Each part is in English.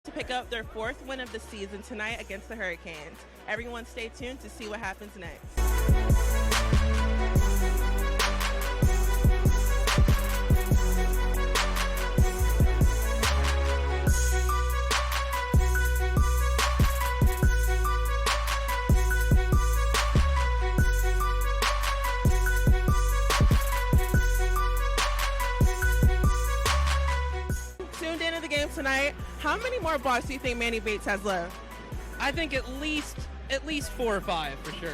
To pick up their fourth win of the season tonight against the Hurricanes. Everyone stay tuned to see what happens next. Tuned into the game tonight. How many more blocks do you think Manny Bates has left? I think at least 4 or 5 for sure.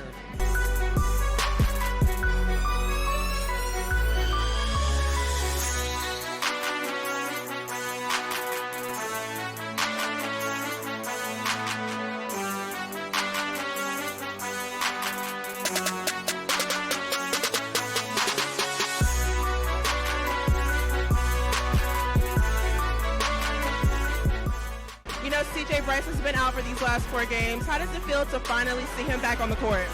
You know, CJ Bryce has been out for these last 4 games. How does it feel to finally see him back on the court?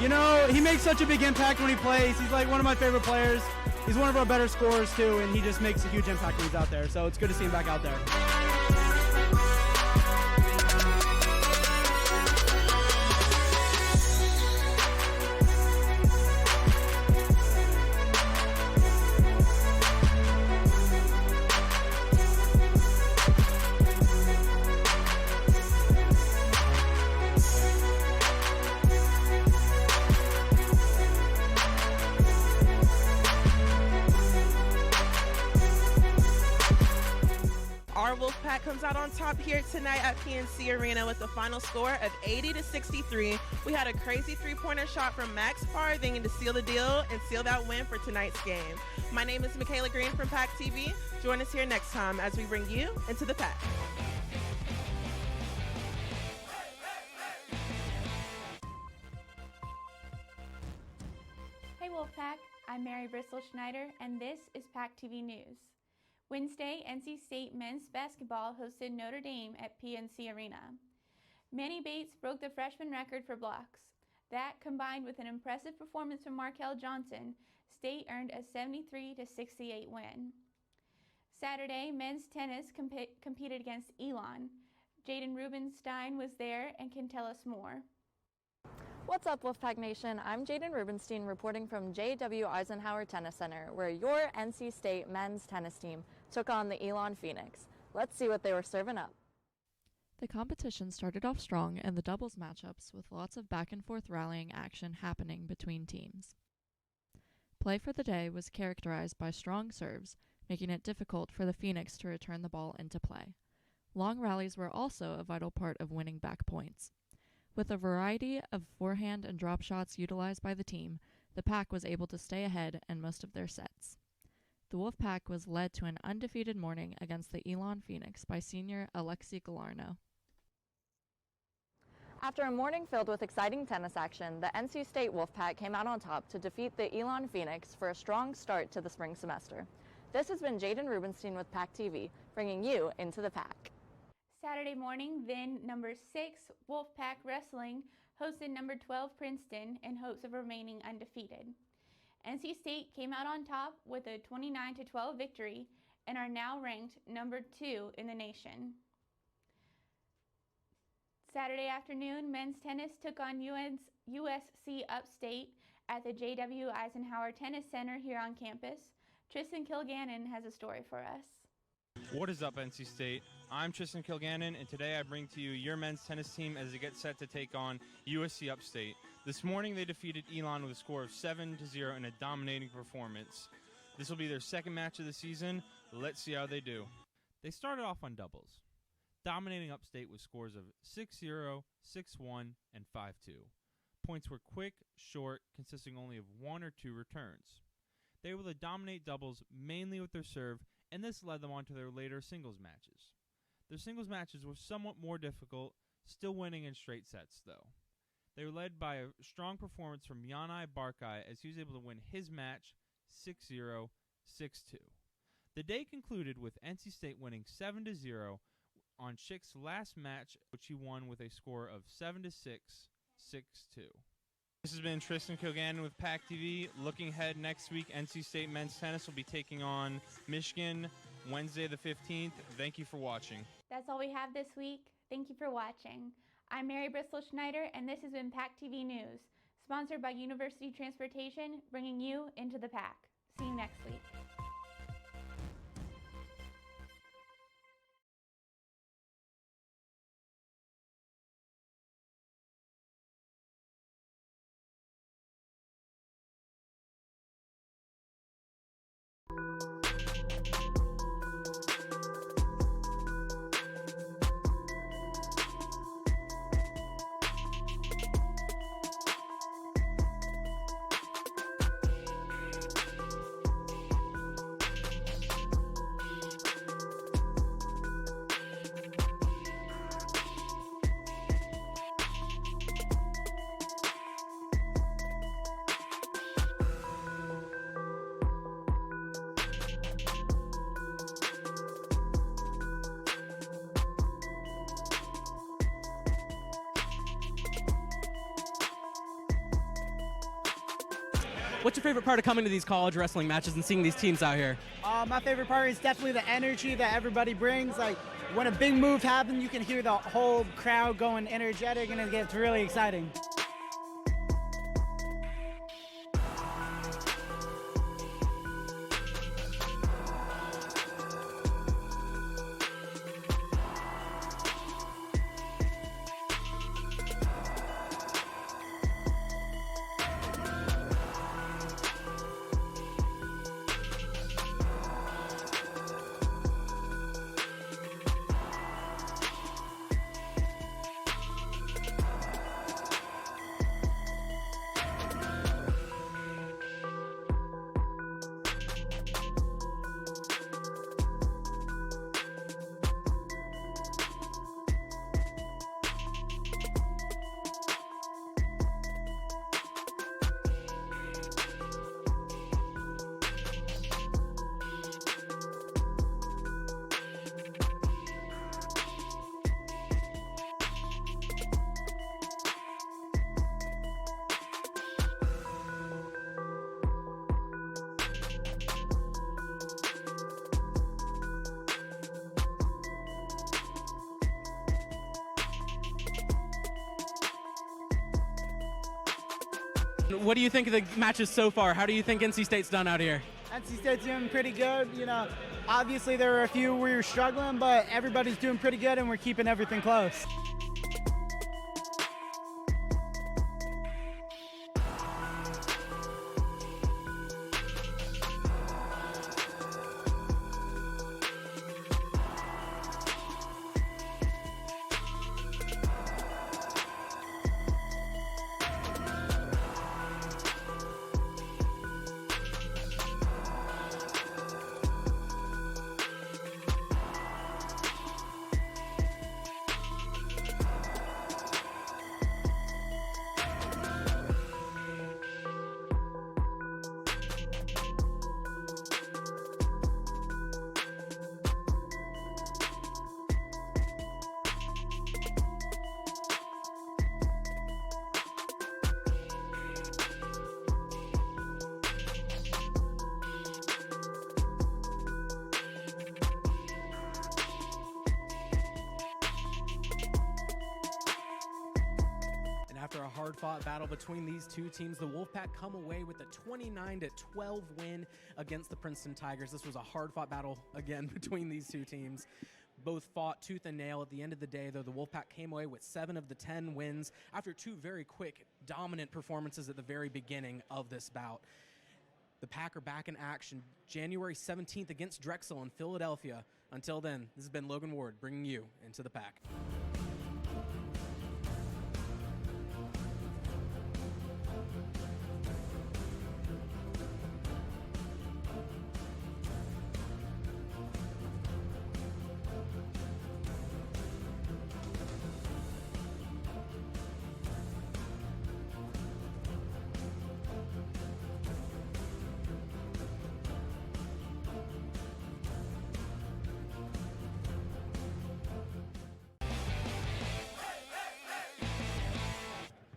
You know, he makes such a big impact when he plays. He's like one of my favorite players. He's one of our better scorers too, and he just makes a huge impact when he's out there. So it's good to see him back out there. Our Wolfpack comes out on top here tonight at PNC Arena with a final score of 80-63. We had a crazy three-pointer shot from Max Farthing to seal the deal and seal that win for tonight's game. My name is Michaela Green from PackTV. Join us here next time as we bring you into the Pack. Hey Wolfpack, I'm Mary Bristol Schneider, and this is PackTV News. Wednesday, NC State men's basketball hosted Notre Dame at PNC Arena. Manny Bates broke the freshman record for blocks. That, combined with an impressive performance from Markel Johnson, State earned a 73-68 win. Saturday, men's tennis competed against Elon. Jaden Rubenstein was there and can tell us more. What's up, Wolfpack Nation? I'm Jaden Rubenstein reporting from J.W. Eisenhower Tennis Center, where your NC State men's tennis team took on the Elon Phoenix. Let's see what they were serving up. The competition started off strong in the doubles matchups with lots of back-and-forth rallying action happening between teams. Play for the day was characterized by strong serves, making it difficult for the Phoenix to return the ball into play. Long rallies were also a vital part of winning back points. With a variety of forehand and drop shots utilized by the team, the Pack was able to stay ahead in most of their sets. The Wolfpack was led to an undefeated morning against the Elon Phoenix by senior Alexi Galarno. After a morning filled with exciting tennis action, the NC State Wolfpack came out on top to defeat the Elon Phoenix for a strong start to the spring semester. This has been Jaden Rubenstein with PackTV, bringing you into the Pack. Saturday morning, then number 6 Wolfpack Wrestling hosted number 12 Princeton in hopes of remaining undefeated. NC State came out on top with a 29-12 victory and are now ranked number 2 in the nation. Saturday afternoon, men's tennis took on USC Upstate at the J.W. Eisenhower Tennis Center here on campus. Tristan Kilgannon has a story for us. What is up, NC State? I'm Tristan Kilgannon, and today I bring to you your men's tennis team as they get set to take on USC Upstate. This morning they defeated Elon with a score of 7-0 in a dominating performance. This will be their second match of the season. Let's see how they do. They started off on doubles, dominating Upstate with scores of 6-0, 6-1, and 5-2. Points were quick, short, consisting only of 1 or 2 returns. They were able to dominate doubles mainly with their serve, and this led them on to their later singles matches. Their singles matches were somewhat more difficult, still winning in straight sets, though. They were led by a strong performance from Yanai Barkai as he was able to win his match 6-0, 6-2. The day concluded with NC State winning 7-0 on Schick's last match, which he won with a score of 7-6, 6-2. This has been Tristan Kilgannon with PackTV. Looking ahead next week, NC State men's tennis will be taking on Michigan Wednesday the 15th. Thank you for watching. That's all we have this week. Thank you for watching. I'm Mary Bristol Schneider, and this has been PackTV News, sponsored by University Transportation, bringing you into the Pack. See you next week. What's your favorite part of coming to these college wrestling matches and seeing these teams out here? My favorite part is definitely the energy that everybody brings. Like when a big move happens, you can hear the whole crowd going energetic, and it gets really exciting. What do you think of the matches so far? How do you think NC State's done out here? NC State's doing pretty good. You know, obviously there were a few where you're struggling, but everybody's doing pretty good, and we're keeping everything close. After a hard-fought battle between these two teams, the Wolfpack come away with a 29-12 win against the Princeton Tigers. This was a hard-fought battle, again, between these two teams. Both fought tooth and nail. At the end of the day, though, the Wolfpack came away with 7 of the 10 wins after 2 very quick, dominant performances at the very beginning of this bout. The Pack are back in action January 17th against Drexel in Philadelphia. Until then, this has been Logan Ward bringing you into the Pack.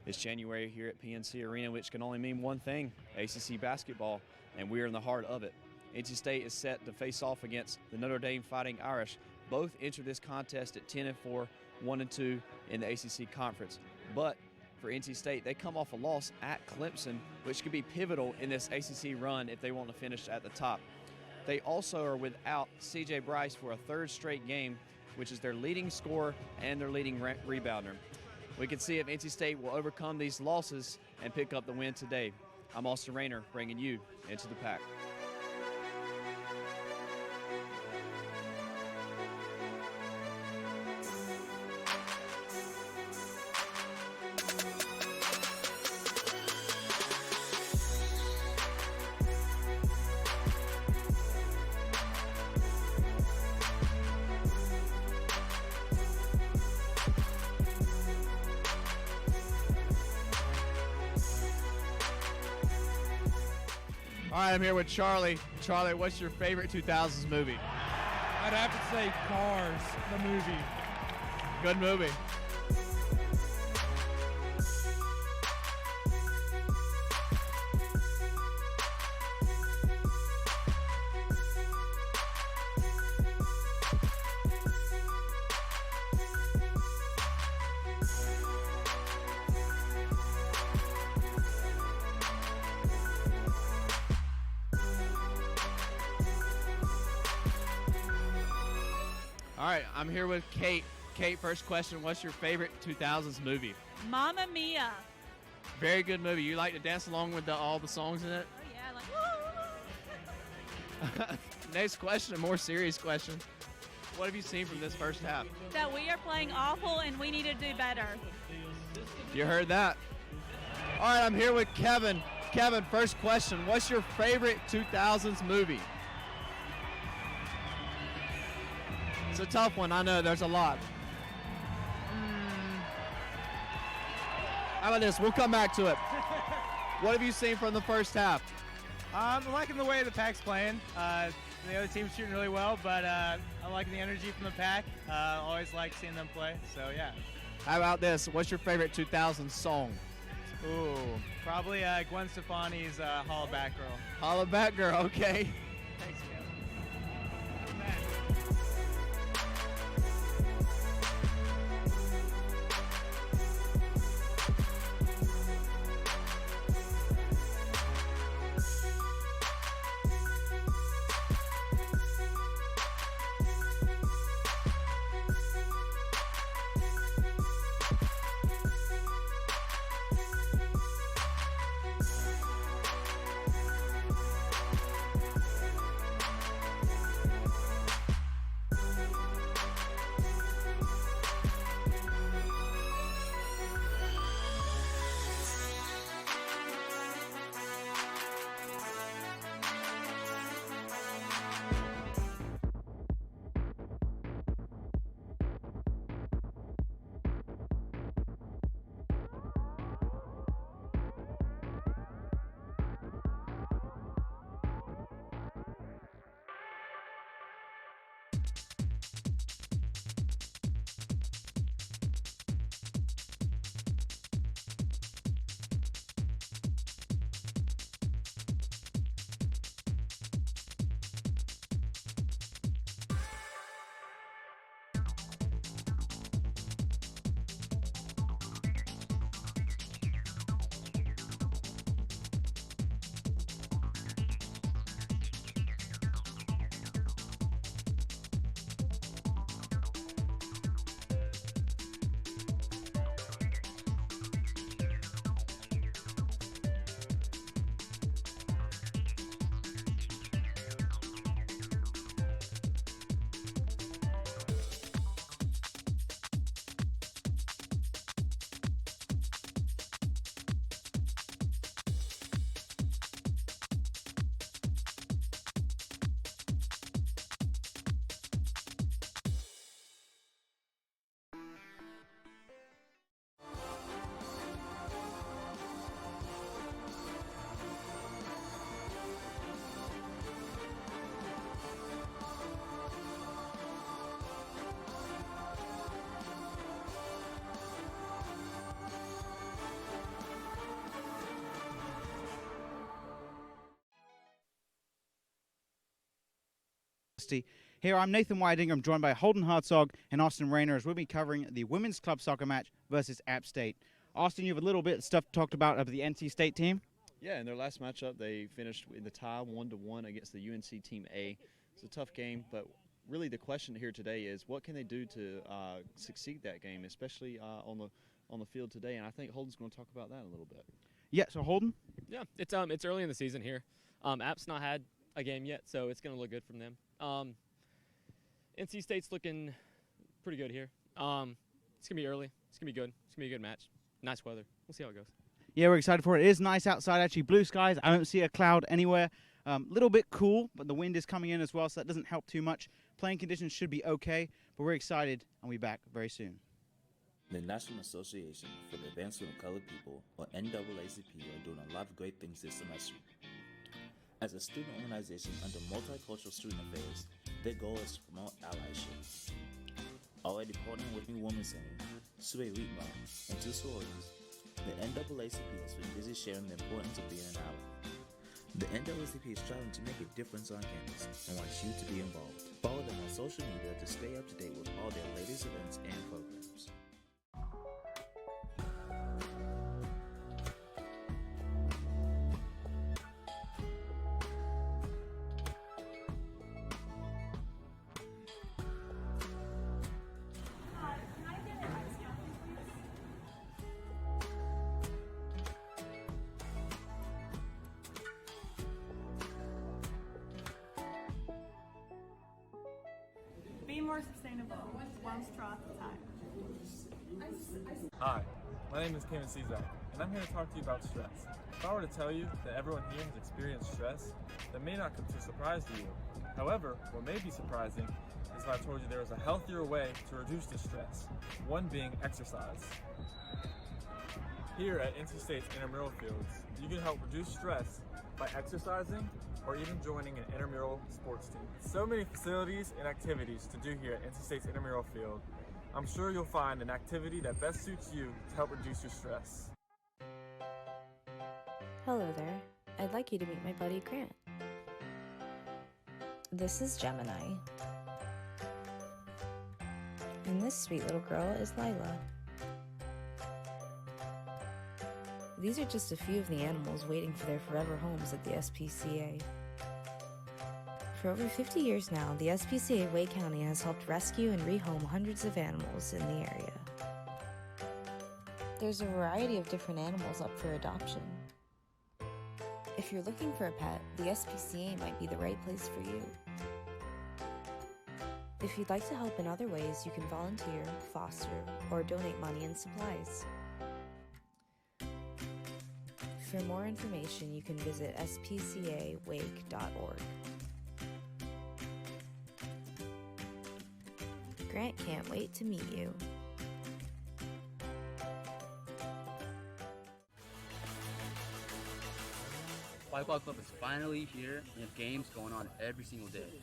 It's January here at PNC Arena, which can only mean one thing: ACC basketball, and we are in the heart of it. NC State is set to face off against the Notre Dame Fighting Irish. Both enter this contest at 10-4, 1-2 in the ACC Conference. But for NC State, they come off a loss at Clemson, which could be pivotal in this ACC run if they want to finish at the top. They also are without C.J. Bryce for a third straight game, which is their leading scorer and their leading rebounder. We can see if NC State will overcome these losses and pick up the win today. I'm Austin Rayner, bringing you Into the Pack. All right, I'm here with Charlie. Charlie, what's your favorite 2000s movie? I'd have to say Cars, the movie. Good movie. All right, I'm here with Kate. Kate, first question, what's your favorite 2000s movie? Mamma Mia. Very good movie. You like to dance along with all the songs in it? Oh yeah, like woo! Next question, a more serious question. What have you seen from this first half? That we are playing awful and we need to do better. You heard that. All right, I'm here with Kevin. Kevin, first question, what's your favorite 2000s movie? It's a tough one, I know, there's a lot. How about this? We'll come back to it. What have you seen from the first half? I'm liking the way the Pack's playing. The other team's shooting really well, but I'm liking the energy from the Pack. Always like seeing them play, so yeah. How about this? What's your favorite 2000s song? Ooh, probably Gwen Stefani's Holla Back Girl. Holla Back Girl, okay. Thanks, Kevin. Varsity. Here I'm Nathan Whiting. I'm joined by Holden Hartzog and Austin Rayner as we'll be covering the women's club soccer match versus App State. Austin, you have a little bit of stuff talked about the NC State team. Yeah, in their last matchup, they finished in the tie 1-1 against the UNC Team A. It's a tough game, but really the question here today is what can they do to succeed that game, especially on the field today? And I think Holden's going to talk about that a little bit. Yeah, so Holden? Yeah, it's early in the season here. App's not had a game yet, so it's going to look good from them. NC State's looking pretty good here. It's going to be early. It's going to be good. It's going to be a good match. Nice weather. We'll see how it goes. Yeah, we're excited for it. It is nice outside, actually. Blue skies. I don't see a cloud anywhere. Little bit cool, but the wind is coming in as well, so that doesn't help too much. Playing conditions should be okay, but we're excited, and we'll be back very soon. The National Association for the Advancement of Colored People, or NAACP, are doing a lot of great things this semester. As a student organization under Multicultural Student Affairs, their goal is to promote allyship. Already partnering with New Women's Center, Sue Rietma, and two sororities, the NAACP has been busy sharing the importance of being an ally. The NAACP is striving to make a difference on campus and wants you to be involved. Follow them on social media to stay up to date with all their latest events and programs. Be more sustainable, one straw at a time. Hi, my name is Kevin Cezak, and I'm here to talk to you about stress. If I were to tell you that everyone here has experienced stress, that may not come to surprise to you. However, what may be surprising is if I told you there was a healthier way to reduce this stress, one being exercise. Here at NC State's intramural fields, you can help reduce stress by exercising or even joining an intramural sports team. So many facilities and activities to do here at NC State's intramural field. I'm sure you'll find an activity that best suits you to help reduce your stress. Hello there. I'd like you to meet my buddy Grant. This is Gemini. And this sweet little girl is Lila. These are just a few of the animals waiting for their forever homes at the SPCA. For over 50 years now, the SPCA Wake County has helped rescue and rehome hundreds of animals in the area. There's a variety of different animals up for adoption. If you're looking for a pet, the SPCA might be the right place for you. If you'd like to help in other ways, you can volunteer, foster, or donate money and supplies. For more information, you can visit spcawake.org. Grant can't wait to meet you. Spike Ball Club is finally here, and we have games going on every single day.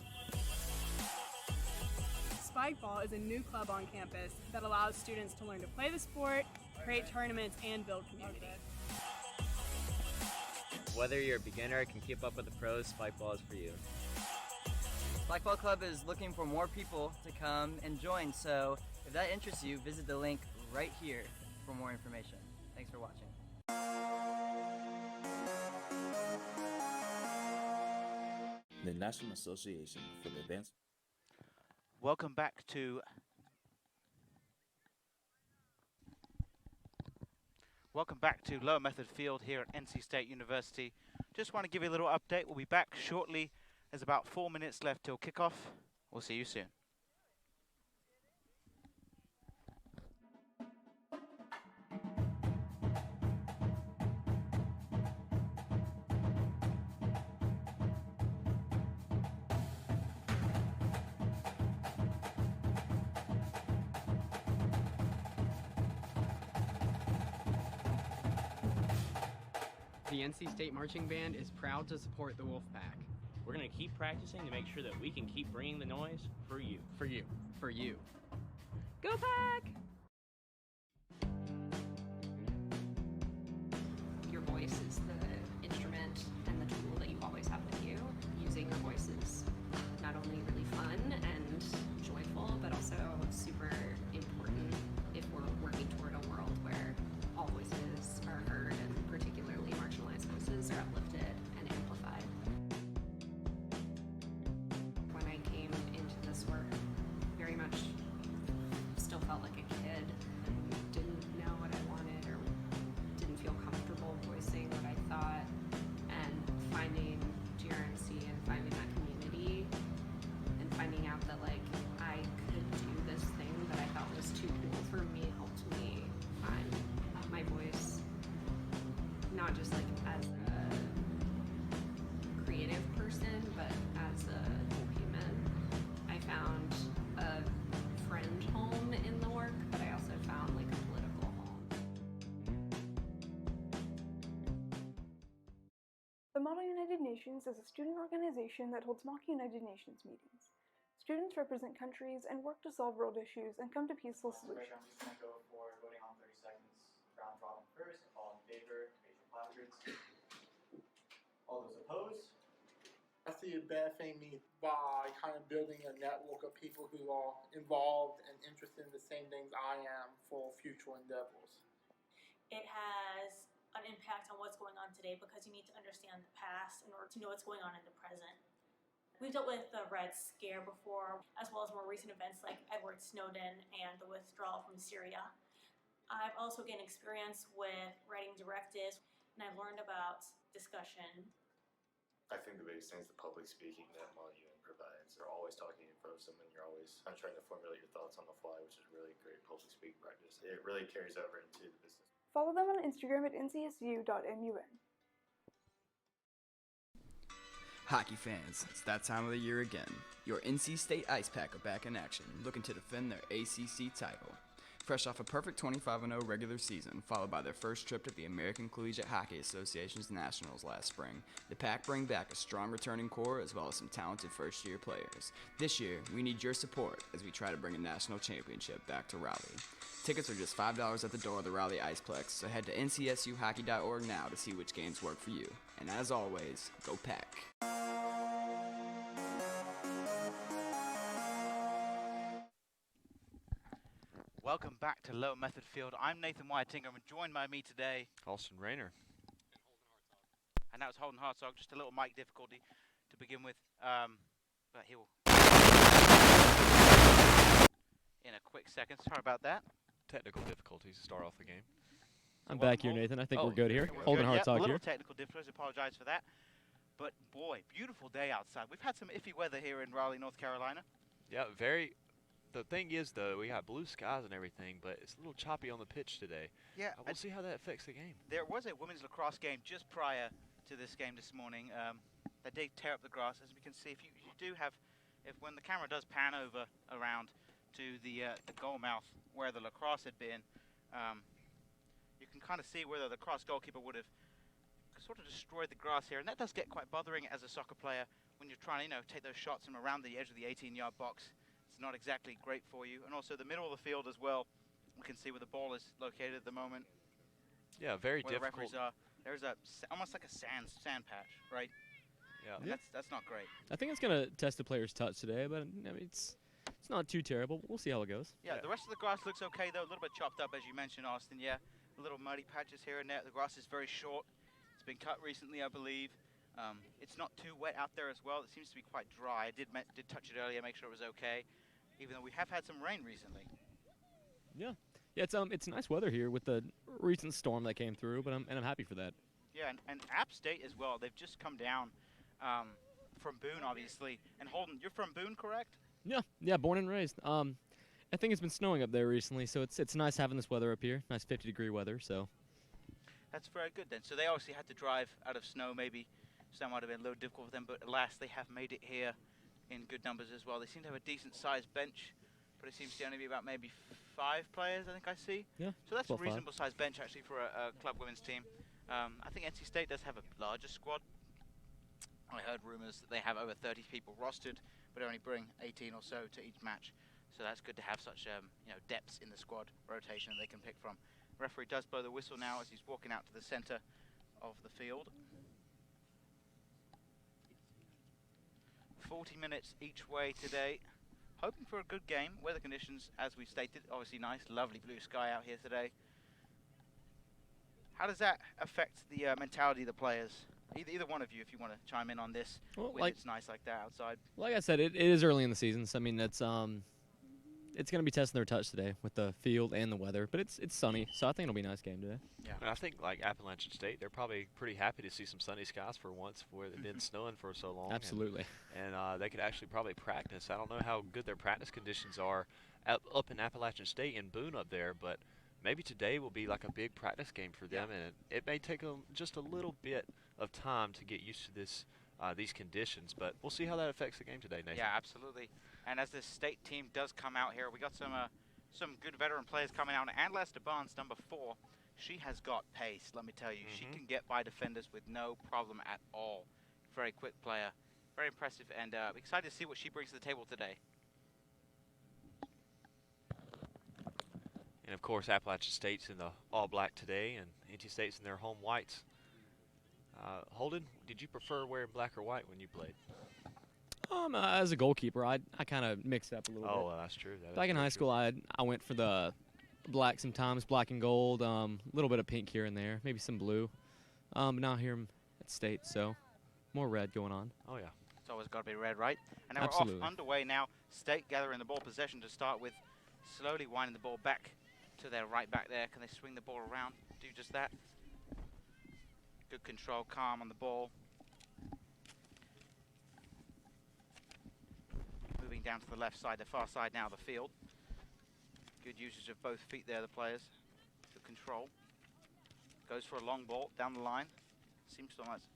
Spike Ball is a new club on campus that allows students to learn to play the sport, create tournaments, and build community. Whether you're a beginner or can keep up with the pros, Spike Ball is for you. Spike Ball Club is looking for more people to come and join, so if that interests you, visit the link right here for more information. Thanks for watching. The National Association for the Advancement. Welcome back to Lower Method Field here at NC State University. Just want to give you a little update. We'll be back shortly. There's about 4 minutes left till kickoff. We'll see you soon. The NC State Marching Band is proud to support the Wolfpack. We're going to keep practicing to make sure that we can keep bringing the noise for you. For you. For you. Go Pack! Your voice is the instrument and the tool that you always have with you. Using your voice is not only really fun, The Model United Nations is a student organization that holds mock United Nations meetings. Students represent countries and work to solve world issues and come to peaceful solutions. I'm just going to go for voting on 30 seconds. Round robin first. All in favor, raise your placards. All those opposed? I see a bad thing by kind of building a network of people who are involved and interested in the same things I am for future endeavors. It has an impact on what's going on today because you need to understand the past in order to know what's going on in the present. We've dealt with the Red Scare before, as well as more recent events like Edward Snowden and the withdrawal from Syria. I've also gained experience with writing directives, and I've learned about discussion. I think the biggest thing is the public speaking that Model UN provides. They're always talking in front of someone. You're always trying to formulate your thoughts on the fly, which is really great public speaking practice. It really carries over into the business. Follow them on Instagram at ncsu.mun. Hockey fans, it's that time of the year again. Your NC State Ice Pack are back in action, looking to defend their ACC title. Fresh off a perfect 25-0 regular season, followed by their first trip to the American Collegiate Hockey Association's Nationals last spring, the Pack bring back a strong returning core as well as some talented first-year players. This year, we need your support as we try to bring a national championship back to Raleigh. Tickets are just $5 at the door of the Raleigh Iceplex, so head to ncsuhockey.org now to see which games work for you. And as always, go Pack! Welcome back to Lower Method Field. I'm Nathan Whitingham, and joined by me today, Austin Rayner. And that was Holden Hartzog. Just a little mic difficulty to begin with, but he will in a quick second. Sorry about that. Technical difficulties to start off the game. I'm back here, Nathan. I think we're good here. Holden Hartzog a little here. Technical difficulties. Apologize for that. But boy, beautiful day outside. We've had some iffy weather here in Raleigh, North Carolina. Yeah, very. The thing is, though, we got blue skies and everything, but it's a little choppy on the pitch today. Yeah, we'll see how that affects the game. There was a women's lacrosse game just prior to this game this morning. They did tear up the grass, as we can see. If you do have, when the camera does pan over around to the goal mouth where the lacrosse had been, you can kind of see where the lacrosse goalkeeper would have sort of destroyed the grass here, and that does get quite bothering as a soccer player when you're trying to, take those shots from around the edge of the 18-yard box. It's not exactly great for you. And also the middle of the field as well. We can see where the ball is located at the moment. Yeah, very where difficult. The referees are. There's almost like a sand patch, right? Yeah. And that's not great. I think it's going to test the player's touch today, but I mean, it's not too terrible. We'll see how it goes. Yeah, the rest of the grass looks okay, though. A little bit chopped up, as you mentioned, Austin. Yeah, a little muddy patches here and there. The grass is very short. It's been cut recently, I believe. It's not too wet out there as well. It seems to be quite dry. I did touch it earlier, make sure it was okay, even though we have had some rain recently. Yeah, it's nice weather here with the recent storm that came through, but I'm happy for that. Yeah, and App State as well. They've just come down from Boone, obviously. And Holden, you're from Boone, correct? Yeah, born and raised. I think it's been snowing up there recently, so it's nice having this weather up here. Nice 50-degree weather, so. That's very good then. So they obviously had to drive out of snow, maybe. So that might have been a little difficult for them, but alas, they have made it here in good numbers as well. They seem to have a decent-sized bench, but it seems to only be about maybe 5 players, I think I see. Yeah. So that's a reasonable-sized bench, actually, for a club women's team. I think NC State does have a larger squad. I heard rumors that they have over 30 people rostered, but only bring 18 or so to each match. So that's good to have such depths in the squad rotation they can pick from. Referee does blow the whistle now as he's walking out to the center of the field. 40 minutes each way today. Hoping for a good game. Weather conditions, as we stated, obviously nice, lovely blue sky out here today. How does that affect the mentality of the players? Either one of you, if you want to chime in on this, when it's nice like that outside. Like I said, it is early in the season, so I mean it's going to be testing their touch today with the field and the weather, but it's sunny, so I think it'll be a nice game today. Yeah, and I think like Appalachian State, they're probably pretty happy to see some sunny skies for once, where they've been snowing for so long. Absolutely. And they could actually probably practice. I don't know how good their practice conditions are up in Appalachian State and Boone up there, but maybe today will be like a big practice game for them, and it may take them just a little bit of time to get used to these conditions, but we'll see how that affects the game today, Nathan. Yeah, absolutely. And as this state team does come out here, we got some good veteran players coming out. And Lester Barnes, number 4, She has got pace, let me tell you. She can get by defenders with no problem at all. Very quick player, very impressive, and excited to see what she brings to the table today. And of course, Appalachian State's in the all black today, and NC State's in their home whites. Holden, did you prefer wearing black or white when you played? As a goalkeeper, I kind of mixed up a little bit. Oh, that's true. Back in high school, I went for the black sometimes, black and gold, a little bit of pink here and there, maybe some blue. But now here at State, so more red going on. Oh, yeah. It's always got to be red, right? And now Absolutely. we're off underway now. State gathering the ball possession to start with, slowly winding the ball back to their right back there. Can they swing the ball around? Do just that. Good control, calm on the ball. Moving down to the left side, the far side now of the field. Good usage of both feet there, the players. Good control. Goes for a long ball down the line. Seems to almost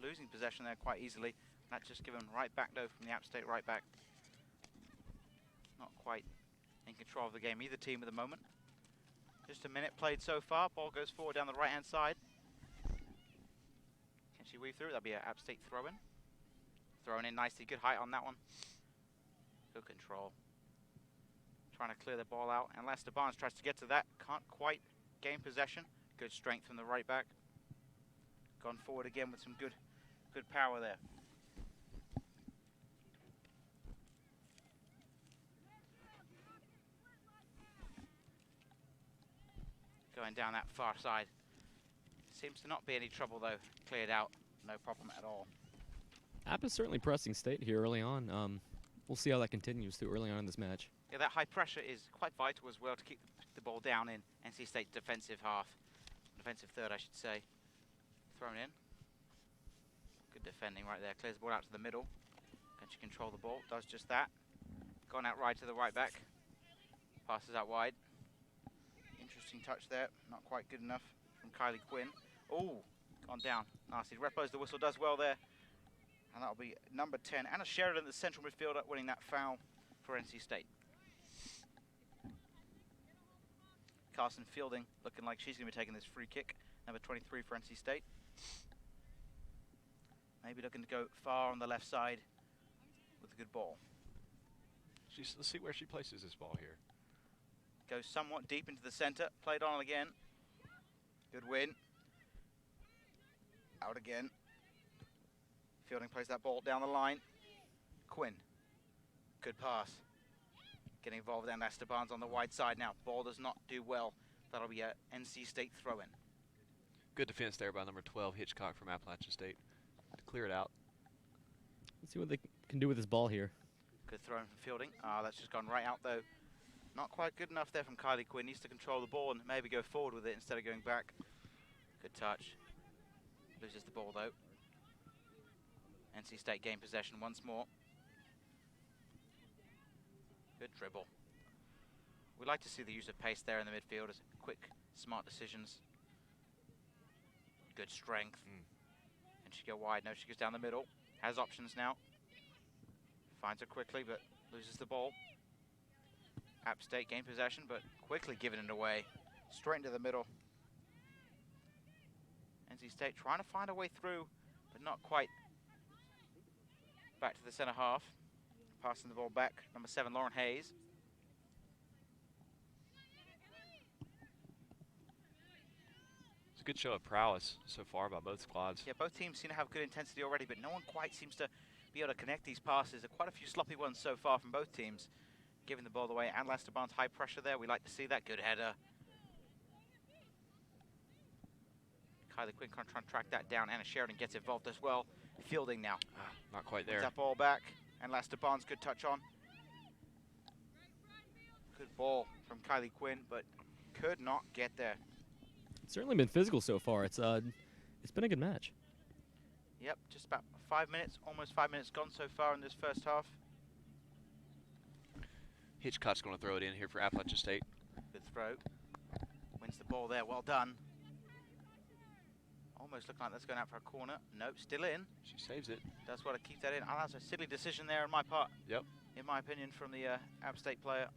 losing possession there quite easily. That just given right back though from the App State right back. Not quite in control of the game either team at the moment. Just a minute played so far. Ball goes forward down the right hand side. Can she weave through? That'll be an App State throw in. Thrown in nicely. Good height on that one. Good control. Trying to clear the ball out. And Lester Barnes tries to get to that. Can't quite gain possession. Good strength from the right back. Gone forward again with some good power there. Going down that far side. Seems to not be any trouble though. Cleared out. No problem at all. App is certainly pressing State here early on. We'll see how that continues through early on in this match. Yeah, that high pressure is quite vital as well to keep the ball down in NC State's defensive half. Defensive third, I should say. Thrown in. Good defending right there. Clears the ball out to the middle. Can she control the ball? Does just that. Gone out right to the right back. Passes out wide. Interesting touch there. Not quite good enough from Kylie Quinn. Oh, gone down. Nasty. Ref blows the whistle. Does well there. And that'll be number 10. Anna Sheridan, the central midfielder, winning that foul for NC State. Carson Fielding looking like she's going to be taking this free kick. Number 23 for NC State. Maybe looking to go far on the left side with a good ball. Let's see where she places this ball here. Goes somewhat deep into the center. Played on again. Good win. Out again. Fielding plays that ball down the line. Quinn. Good pass. Getting involved and Lester Barnes on the wide side now. Ball does not do well. That'll be a NC State throw-in. Good defense there by number 12, Hitchcock from Appalachian State. To clear it out. Let's see what they can do with this ball here. Good throw from Fielding. That's just gone right out though. Not quite good enough there from Kylie Quinn. Needs to control the ball and maybe go forward with it instead of going back. Good touch. Loses the ball though. NC State gain possession once more. Good dribble. We like to see the use of pace there in the midfield as quick, smart decisions. Good strength. And she go wide. No, she goes down the middle. Has options now. Finds her quickly, but loses the ball. App State gain possession, but quickly giving it away. Straight into the middle. NC State trying to find a way through, but not quite. Back to the center half. Passing the ball back. Number 7, Lauren Hayes. It's a good show of prowess so far by both squads. Yeah, both teams seem to have good intensity already, but no one quite seems to be able to connect these passes. There are quite a few sloppy ones so far from both teams. Giving the ball away, and Lester Barnes high pressure there. We like to see that. Good header. Kylie Quinn trying to track that down. Anna Sheridan gets involved as well. Fielding now. Not quite there. Wins that ball back, and Lester Barnes, good touch on. Good ball from Kylie Quinn, but could not get there. It's certainly been physical so far. It's been a good match. Yep, just about 5 minutes, almost 5 minutes gone so far in this first half. Hitchcock's going to throw it in here for Appalachian State. Good throw. Wins the ball there. Well done. Almost looking like that's going out for a corner. Nope, still in. She saves it. Does want to keep that in. Oh, that's a silly decision there on my part. Yep. In my opinion, from the App State player.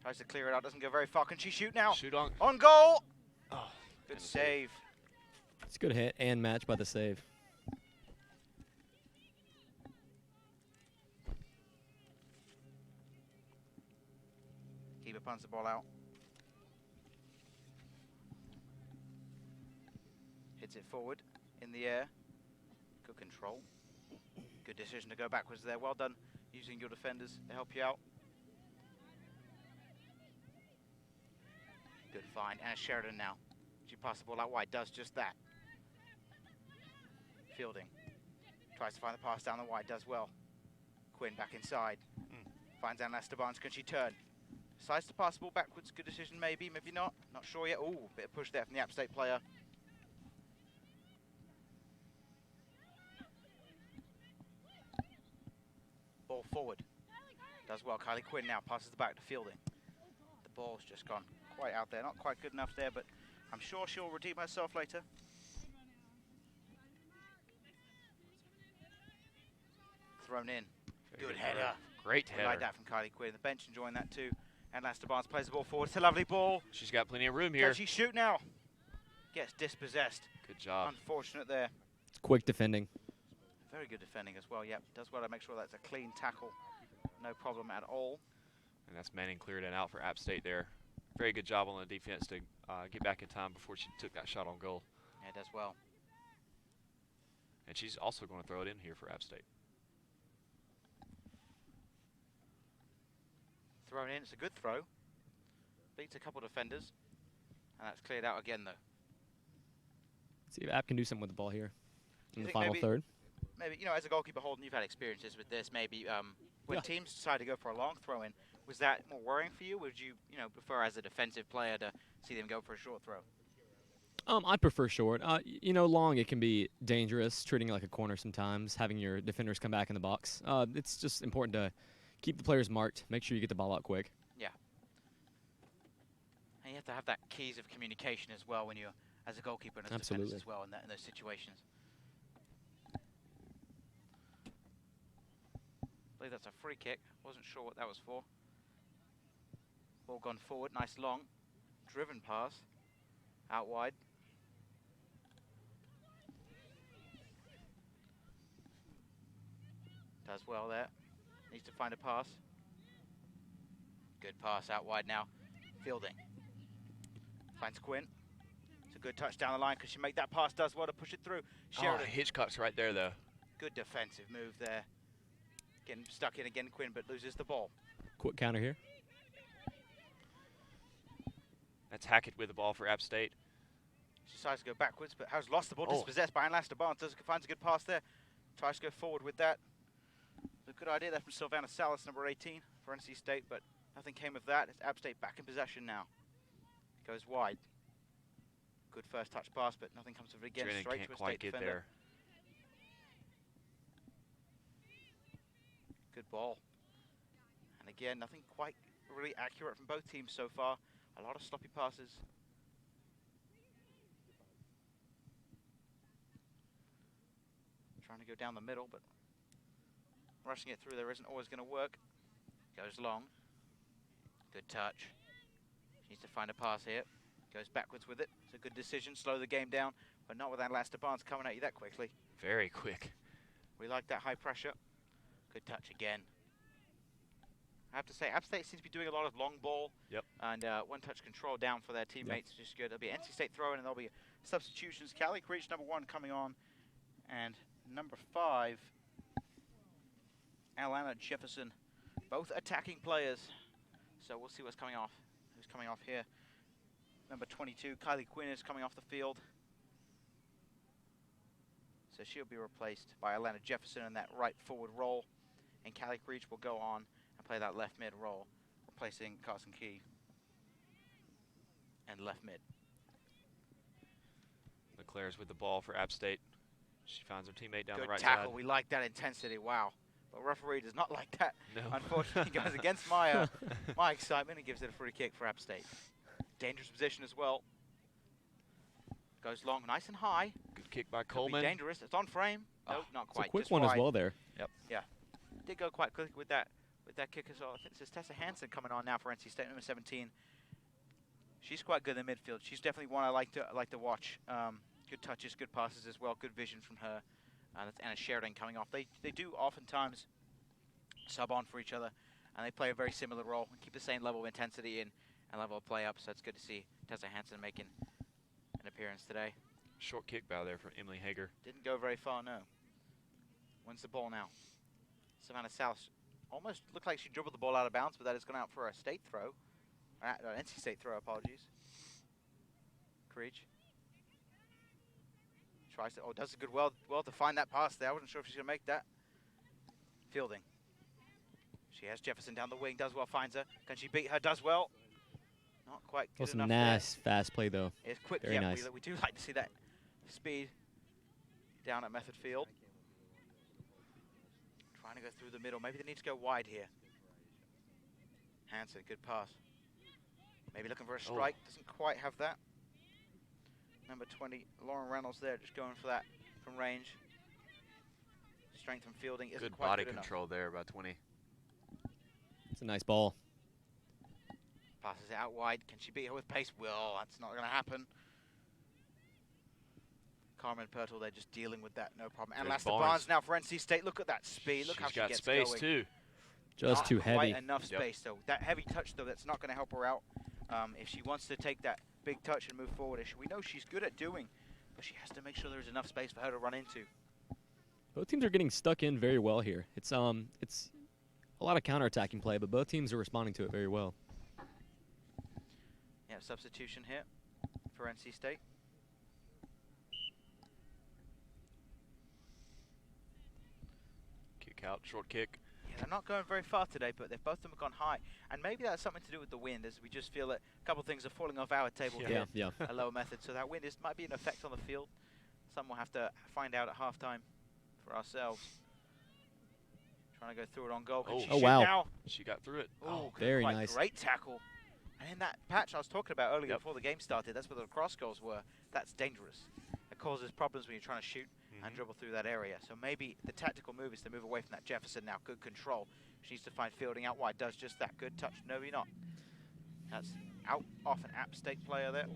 Tries to clear it out. Doesn't go very far. Can she shoot now? Shoot on. On goal! Oh, Good save. It's a good hit and match by the save. Keeper punts the ball out. Hits it forward in the air. Good control. Good decision to go backwards there. Well done using your defenders to help you out. Good find. And Sheridan now. She passes the ball out wide. Does just that. Fielding. Tries to find the pass down the wide. Does well. Quinn back inside. Finds Anna Esteban's. Can she turn? Decides to pass the ball backwards. Good decision maybe. Maybe not. Not sure yet. Ooh, bit of push there from the App State player. Ball forward. Does well. Kylie Quinn now passes the back to Fielding. The ball's just gone quite out there. Not quite good enough there, but I'm sure she'll redeem herself later. Thrown in. Good header. Great I header. like that from Kylie Quinn. The bench enjoying that too. And Lester Barnes plays the ball forward. It's a lovely ball. She's got plenty of room here. Can she shoot now? Gets dispossessed. Good job. Unfortunate there. Quick defending. Very good defending as well. Yep, does well to make sure that's a clean tackle. No problem at all. And that's Manning cleared it out for App State there. Very good job on the defense to get back in time before she took that shot on goal. Yeah, does well. And she's also going to throw it in here for App State. Thrown in, it's a good throw. Beats a couple defenders. And that's cleared out again though. See if App can do something with the ball here in the think final maybe- third. Maybe, you know, as a goalkeeper, Holden, you've had experiences with this. Maybe when teams decide to go for a long throw in, was that more worrying for you? Would you, prefer as a defensive player to see them go for a short throw? I'd prefer short. Long it can be dangerous, treating it like a corner sometimes, having your defenders come back in the box. It's just important to keep the players marked, make sure you get the ball out quick. Yeah. And you have to have that keys of communication as well when you're, as a goalkeeper and as defenders as well in those situations. I believe that's a free kick. Wasn't sure what that was for. Ball gone forward, nice long, driven pass, out wide. Does well there. Needs to find a pass. Good pass out wide now. Fielding. Finds Quinn. It's a good touch down the line. Could she make that pass? Does well to push it through. Sheridan. Hitchcock's right there though. Good defensive move there. Getting stuck in again, Quinn, but loses the ball. Quick counter here. That's Hackett with the ball for App State. She decides to go backwards, but has lost the ball. Dispossessed by Anlaster Barnes. Finds a good pass there. Tries to go forward with that. It's a good idea there from Sylvana Salas, number 18 for NC State, but nothing came of that. It's App State back in possession now. Goes wide. Good first touch pass, but nothing comes of it again. Drennan Straight can't to a quite State get defender. there. Good ball. And again, nothing quite really accurate from both teams so far. A lot of sloppy passes. Trying to go down the middle, but rushing it through there isn't always going to work. Goes long. Good touch. Needs to find a pass here. Goes backwards with it. It's a good decision. Slow the game down, but not with Anlaster Barnes coming at you that quickly. Very quick. We like that high pressure. Good touch again. I have to say, App State seems to be doing a lot of long ball and one-touch control down for their teammates, which is good. There'll be NC State throw-in and there'll be substitutions. Callie Creech, number 1, coming on, and number 5, Alana Jefferson, both attacking players. So we'll see what's coming off. Who's coming off here? Number 22, Kylie Quinn, is coming off the field. So she'll be replaced by Alana Jefferson in that right forward role. And Callie Creech will go on and play that left mid role, replacing Carson Key. And left mid. LeClaire's with the ball for App State. She finds her teammate down the Good right tackle. side. We like that intensity. Wow. But referee does not like that. No. Unfortunately, goes against my my excitement and gives it a free kick for App State. Dangerous position as well. Goes long, nice and high. Good kick by Could be Coleman. dangerous. It's on frame. Nope, not It's a quite. quick Just one as wide. well there. Yep. Yeah. Did go quite quickly with that kick as well. I think this is Tessa Hansen coming on now for NC State, number 17. She's quite good in the midfield. She's definitely one I like to watch. Good touches, good passes as well, good vision from her. That's Anna Sheridan coming off. They do oftentimes sub on for each other, and they play a very similar role and keep the same level of intensity and level of play up. So it's good to see Tessa Hansen making an appearance today. Short kick by there from Emily Hager. Didn't go very far, no. Wins the ball now. Savannah Salas almost looked like she dribbled the ball out of bounds, but that has gone out for a state throw. NC State throw, apologies. Creech. Tries to, does a good, well to find that pass there. I wasn't sure if she's going to make that. Fielding. She has Jefferson down the wing, does well, finds her. Can she beat her? Does well. Not quite good enough. Nice fast play, though. It's quick, Very yeah, nice. we do like to see that speed down at Method Field. Trying to go through the middle. Maybe they need to go wide here. Hansen, good pass. Maybe looking for a strike. Doesn't quite have that. Number 20, Lauren Reynolds there, just going for that from range. Strength and fielding isn't Good quite body good control there by 20. It's a nice ball. Passes it out wide. Can she beat her with pace? Well, that's not going to happen. Carmen Pertle, they're just dealing with that, no problem. And Lester Barnes now for NC State. Look at that speed. Look how she got gets space going. too. Just too heavy. Quite enough space, though. That heavy touch, though, that's not going to help her out. If she wants to take that big touch and move forward, we know she's good at doing, but she has to make sure there's enough space for her to run into. Both teams are getting stuck in very well here. It's a lot of counterattacking play, but both teams are responding to it very well. Yeah, substitution here for NC State. Kick out, short kick. Yeah, they're not going very far today, but both of them have gone high. And maybe that's something to do with the wind, as we just feel that a couple of things are falling off our table here at lower method. So that wind might be an effect on the field. Something we'll have to find out at halftime for ourselves. Trying to go through it on goal. Can she shoot wow. now? She got through it. Oh, very nice. Great tackle. And in that patch I was talking about earlier before the game started, that's where the cross goals were. That's dangerous. It causes problems when you're trying to shoot and dribble through that area. So maybe the tactical move is to move away from that Jefferson now. Good control. She needs to find fielding out wide. Does just that. Good touch. No, you're not. That's out off an App State player there.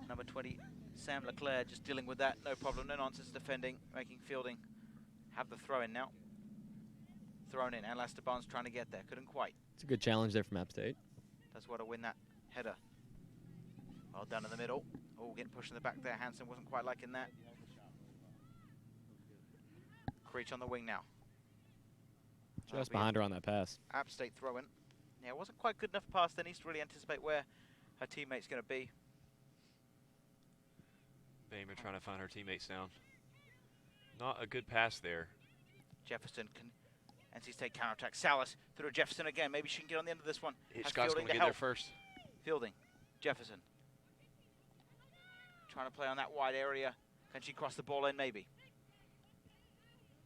Number 20, Sam Leclerc, just dealing with that. No problem. No nonsense defending, making fielding. Have the throw in now. Thrown in. And Lester Barnes trying to get there. Couldn't quite. It's a good challenge there from App State. Does well to win that header. Well done in the middle. Oh, getting pushed in the back there. Hansen wasn't quite liking that. Creech on the wing now. Just behind her on that pass. App State throw in. Yeah, it wasn't quite good enough pass. They need to really anticipate where her teammate's going to be. Bamer trying to find her teammates down. Not a good pass there. Jefferson can. NC State counterattack. Salas through Jefferson again. Maybe she can get on the end of this one. Hitchcock's going to get there first. Fielding. Jefferson. Trying to play on that wide area. Can she cross the ball in? Maybe.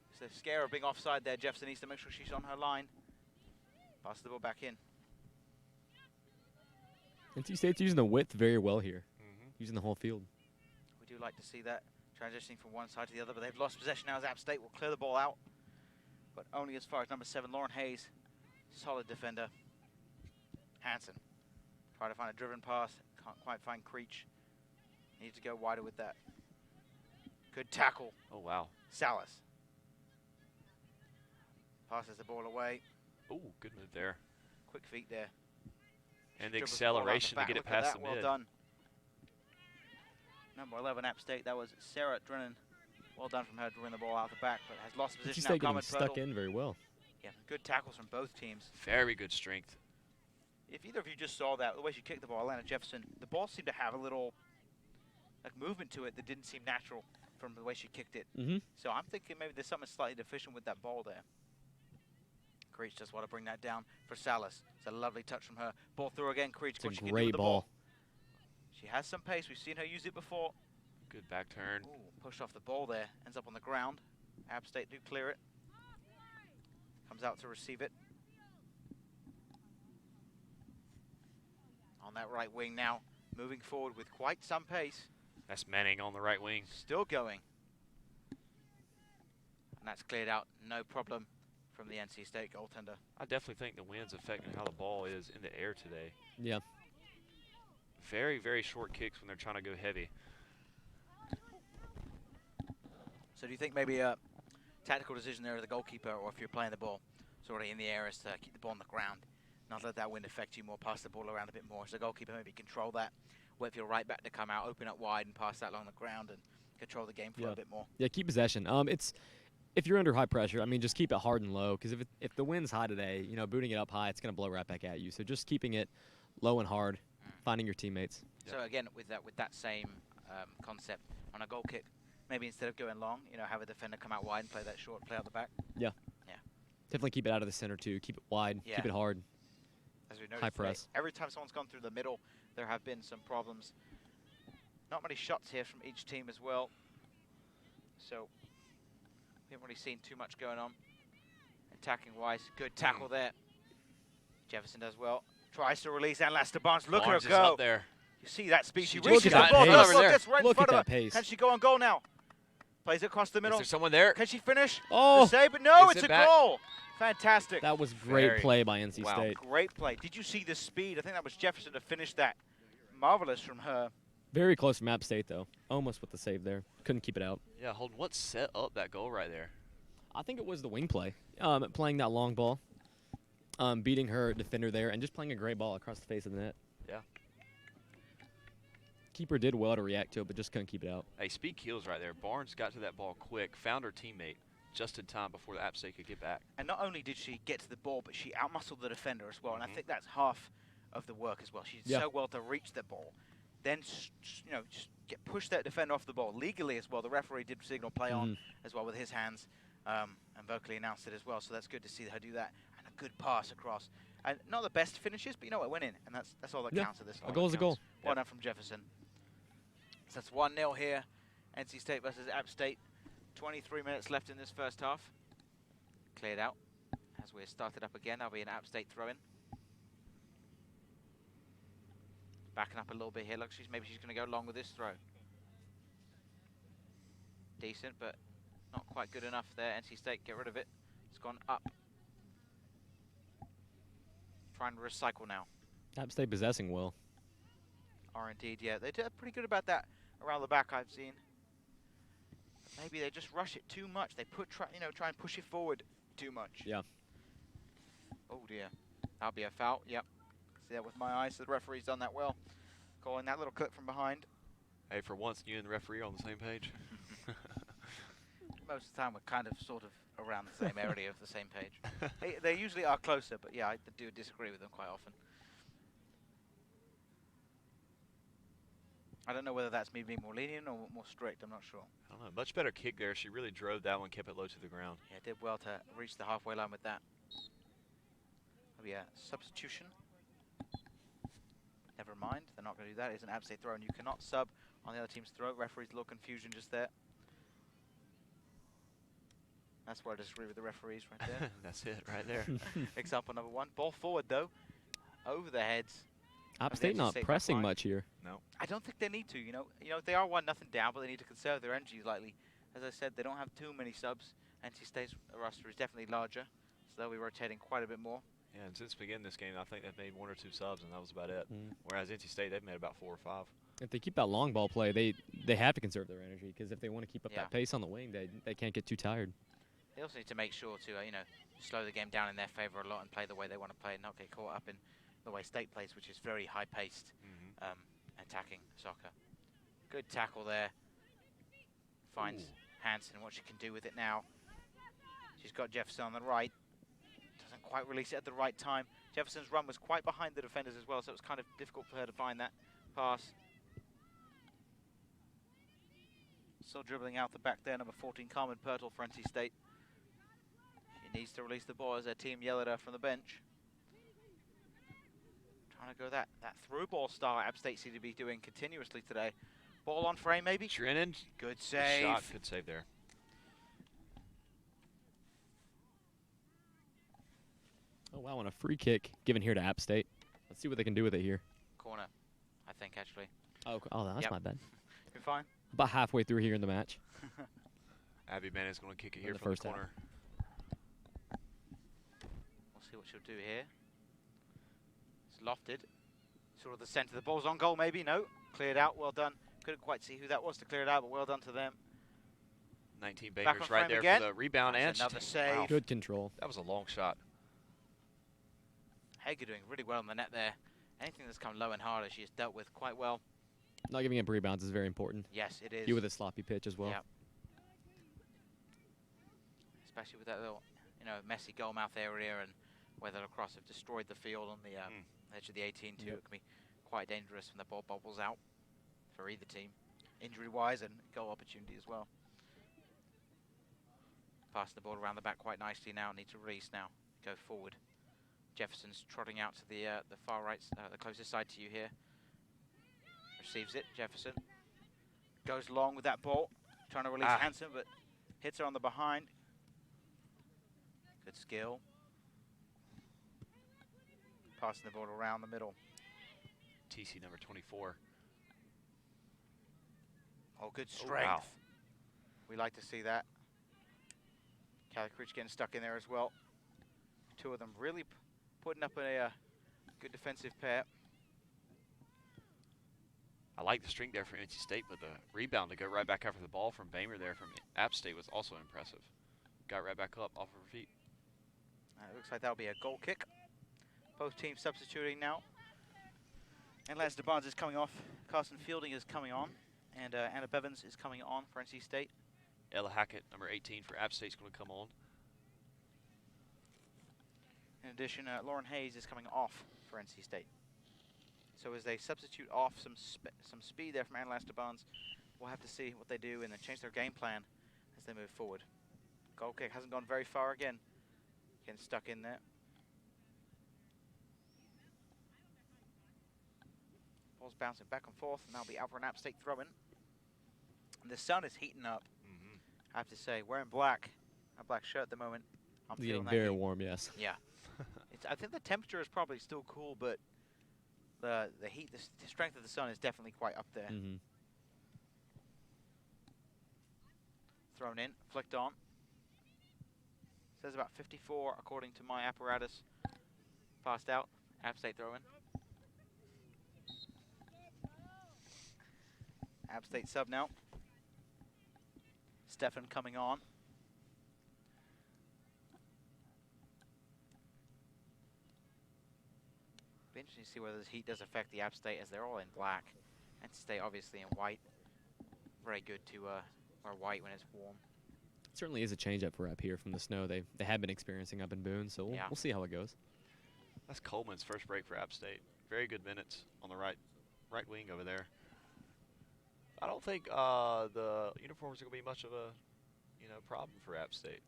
It's the scare of being offside there. Jefferson needs to make sure she's on her line. Pass the ball back in. NC State's using the width very well here. Using the whole field. We do like to see that. Transitioning from one side to the other, but they've lost possession now as App State will clear the ball out. But only as far as number 7, Lauren Hayes. Solid defender. Hansen. Try to find a driven pass. Can't quite find Creech. Needs to go wider with that. Good tackle. Oh, wow. Salas. Passes the ball away. Oh, good move there. Quick feet there. And the acceleration to get it past the mid. Well done. Number 11, App State. That was Sarah Drennan. Well done from her to win the ball out the back, but has lost position NC now. State getting stuck in very well. Yeah, good tackles from both teams. Very good strength. If either of you just saw that, the way she kicked the ball, Atlanta Jefferson, the ball seemed to have a little movement to it that didn't seem natural from the way she kicked it. So I'm thinking maybe there's something slightly deficient with that ball there. Creech just want to bring that down for Salas. It's a lovely touch from her. Ball through again. Creech. It's a great ball. She has some pace. We've seen her use it before. Good back turn. Ooh, push off the ball there. Ends up on the ground. App State do clear it. Comes out to receive it. On that right wing now. Moving forward with quite some pace. That's Manning on the right wing. Still going. And that's cleared out. No problem from the NC State goaltender. I definitely think the wind's affecting how the ball is in the air today. Yeah. very, very short kicks when they're trying to go heavy. So do you think maybe a tactical decision there of the goalkeeper, or if you're playing the ball sort of in the air, is to keep the ball on the ground, not let that wind affect you more, pass the ball around a bit more? So the goalkeeper maybe control that, wait for your right back to come out, open up wide and pass that along the ground and control the game flow a bit more. Yeah, keep possession. It's if you're under high pressure, I mean, just keep it hard and low, because if the wind's high today, you know, booting it up high, it's going to blow right back at you. So just keeping it low and hard, finding your teammates. So again, with that same concept on a goal kick, maybe instead of going long, you know, have a defender come out wide and play that short, play out the back. Yeah. Yeah. Definitely keep it out of the center too. Keep it wide. Yeah. Keep it hard. As we noticed High today, press. every time someone's gone through the middle, there have been some problems. Not many shots here from each team as well. So we haven't really seen too much going on. Attacking wise, good tackle there. Jefferson does well. Tries to release and Lester Barnes. Look Barnes at her is go. up there. You see that speed. She Look reaches at the that ball. pace. Look, that's right in Look front at of that her. pace. Can she go on goal now? Plays it across the middle. Is there someone there? Can she finish? Oh! The save, but no, Is it's it a back? goal. Fantastic. That was great Very- play by NC Wow, State. great play. Did you see the speed? I think that was Jefferson to finish that. Marvelous from her. Very close from App State though. Almost with the save there. Couldn't keep it out. Yeah, Holden, what set up that goal right there? I think it was the wing play. Playing that long ball. Beating her defender there and just playing a great ball across the face of the net. Yeah. Keeper did well to react to it, but just couldn't keep it out. Hey, speed kills right there. Barnes got to that ball quick, found her teammate just in time before the App State could get back. And not only did she get to the ball, but she outmuscled the defender as well. And I Mhm. think that's half of the work as well. She did so well to reach the ball. Then, you know, just push that defender off the ball legally as well. The referee did signal play on as well with his hands and vocally announced it as well. So that's good to see her do that. And a good pass across. And not the best finishes, but you know, it went in. And that's all that counts at this point. A goal's a goal. Well done from Jefferson. So that's 1-0 here. NC State versus App State. 23 minutes left in this first half. Cleared out. As we're started up again, that'll be an App State throw-in. Backing up a little bit here. Looks maybe she's going to go long with this throw. Decent, but not quite good enough there. NC State, get rid of it. It's gone up. Trying to recycle now. App State possessing well. Are indeed, yeah. They did pretty good about that around the back, I've seen. Maybe they just rush it too much. They try and push it forward too much. Yeah. Oh dear. That'll be a foul. Yep. See that with my eyes. The referee's done that well. Calling that little clip from behind. Hey, for once, you and the referee are on the same page. Most of the time, we're kind of sort of around the same area of the same page. They usually are closer, but yeah, I do disagree with them quite often. I don't know whether that's me being more lenient or more strict. I'm not sure. I don't know. Much better kick there. She really drove that one, kept it low to the ground. Yeah, did well to reach the halfway line with that. Oh yeah, substitution. Never mind, they're not going to do that. It's an App State throw, and you cannot sub on the other team's throw. Referee's a little confusion just there. That's where I disagree with the referees right there. That's it right there. Example number 1. Ball forward though, over the heads. App of the State not NC pressing back line. much here. No. I don't think they need to. You know, they are 1-0 down, but they need to conserve their energy slightly. As I said, they don't have too many subs. NC State's roster is definitely larger, so they'll be rotating quite a bit more. Yeah, and since the beginning of this game, I think they've made 1 or 2 subs, and that was about it. Whereas NC State, they've made about 4 or 5. If they keep that long ball play, they have to conserve their energy, because if they want to keep up Yeah. that pace on the wing, they can't get too tired. They also need to make sure to, slow the game down in their favor a lot and play the way they want to play and not get caught up in the way State plays, which is very high-paced attacking soccer. Good tackle there. Finds Hansen what she can do with it now. She's got Jefferson on the right. Doesn't quite release it at the right time. Jefferson's run was quite behind the defenders as well, so it was kind of difficult for her to find that pass. Still dribbling out the back there, number 14, Carmen Pirtle for NC State. She needs to release the ball as her team yell at her from the bench. Trying to go that through ball style App State seem to be doing continuously today. Ball on frame maybe? Drennan. Good save. Shot, good save there. Oh, wow, and a free kick given here to App State. Let's see what they can do with it here. Corner, I think, actually. Oh, that's Yep. my bad. You're fine. About halfway through here in the match. Abby Bennett is going to kick it In here the from the first half. corner. We'll see what she'll do here. It's lofted. Sort of the centre. The ball's on goal, maybe. No. Cleared out. Well done. Couldn't quite see who that was to clear it out, but well done to them. 19 Back on Bainbridge right frame there again. for the rebound. That's And another save. Wow. Good control. That was a long shot. Hager doing really well on the net there. Anything that's come low and harder, she has dealt with quite well. Not giving up rebounds is very important. Yes, it is. You with a sloppy pitch as well. Yeah. Especially with that little, messy goalmouth area, and where the lacrosse have destroyed the field on the edge of the 18 too. Yep. It can be quite dangerous when the ball bobbles out for either team, injury-wise and goal opportunity as well. Passing the ball around the back quite nicely now. Need to release now. Go forward. Jefferson's trotting out to the far right, the closest side to you here. Receives it. Jefferson goes long with that ball, trying to release Hansen, but hits her on the behind. Good skill. Passing the ball around the middle. TC number 24. Oh, good strength. Wow. We like to see that. Callie Creech getting stuck in there as well. Two of them really putting up a good defensive pair. I like the strength there for NC State, but the rebound to go right back after the ball from Bamer there from App State was also impressive. Got right back up off of her feet. It looks like that'll be a goal kick. Both teams substituting now. And Lance DeBarnes is coming off. Carson Fielding is coming on. And Anna Bevins is coming on for NC State. Ella Hackett, number 18 for App State, is going to come on. In addition, Lauren Hayes is coming off for NC State. So as they substitute off some speed there from Anna DeBarnes, we'll have to see what they do and then change their game plan as they move forward. Goal kick hasn't gone very far again. Getting stuck in there. Ball's bouncing back and forth, and that'll be out for an App State throw-in. And the sun is heating up. I have to say, wearing black, a black shirt at the moment. I'm It's getting feeling that very heat. warm, yes. Yeah. I think the temperature is probably still cool, but the heat, the strength of the sun is definitely quite up there. Thrown in, flicked on. Says about 54 according to my apparatus. Passed out. App State throw in. App State sub now. Stefan coming on. Be interesting to see whether this heat does affect the App State, as they're all in black. NC State obviously in white. Very good to wear white when it's warm. It certainly is a change up for up here from the snow they have been experiencing up in Boone, so we'll see how it goes. That's Coleman's first break for App State. Very good minutes on the right wing over there. I don't think the uniforms are going to be much of a problem for App State.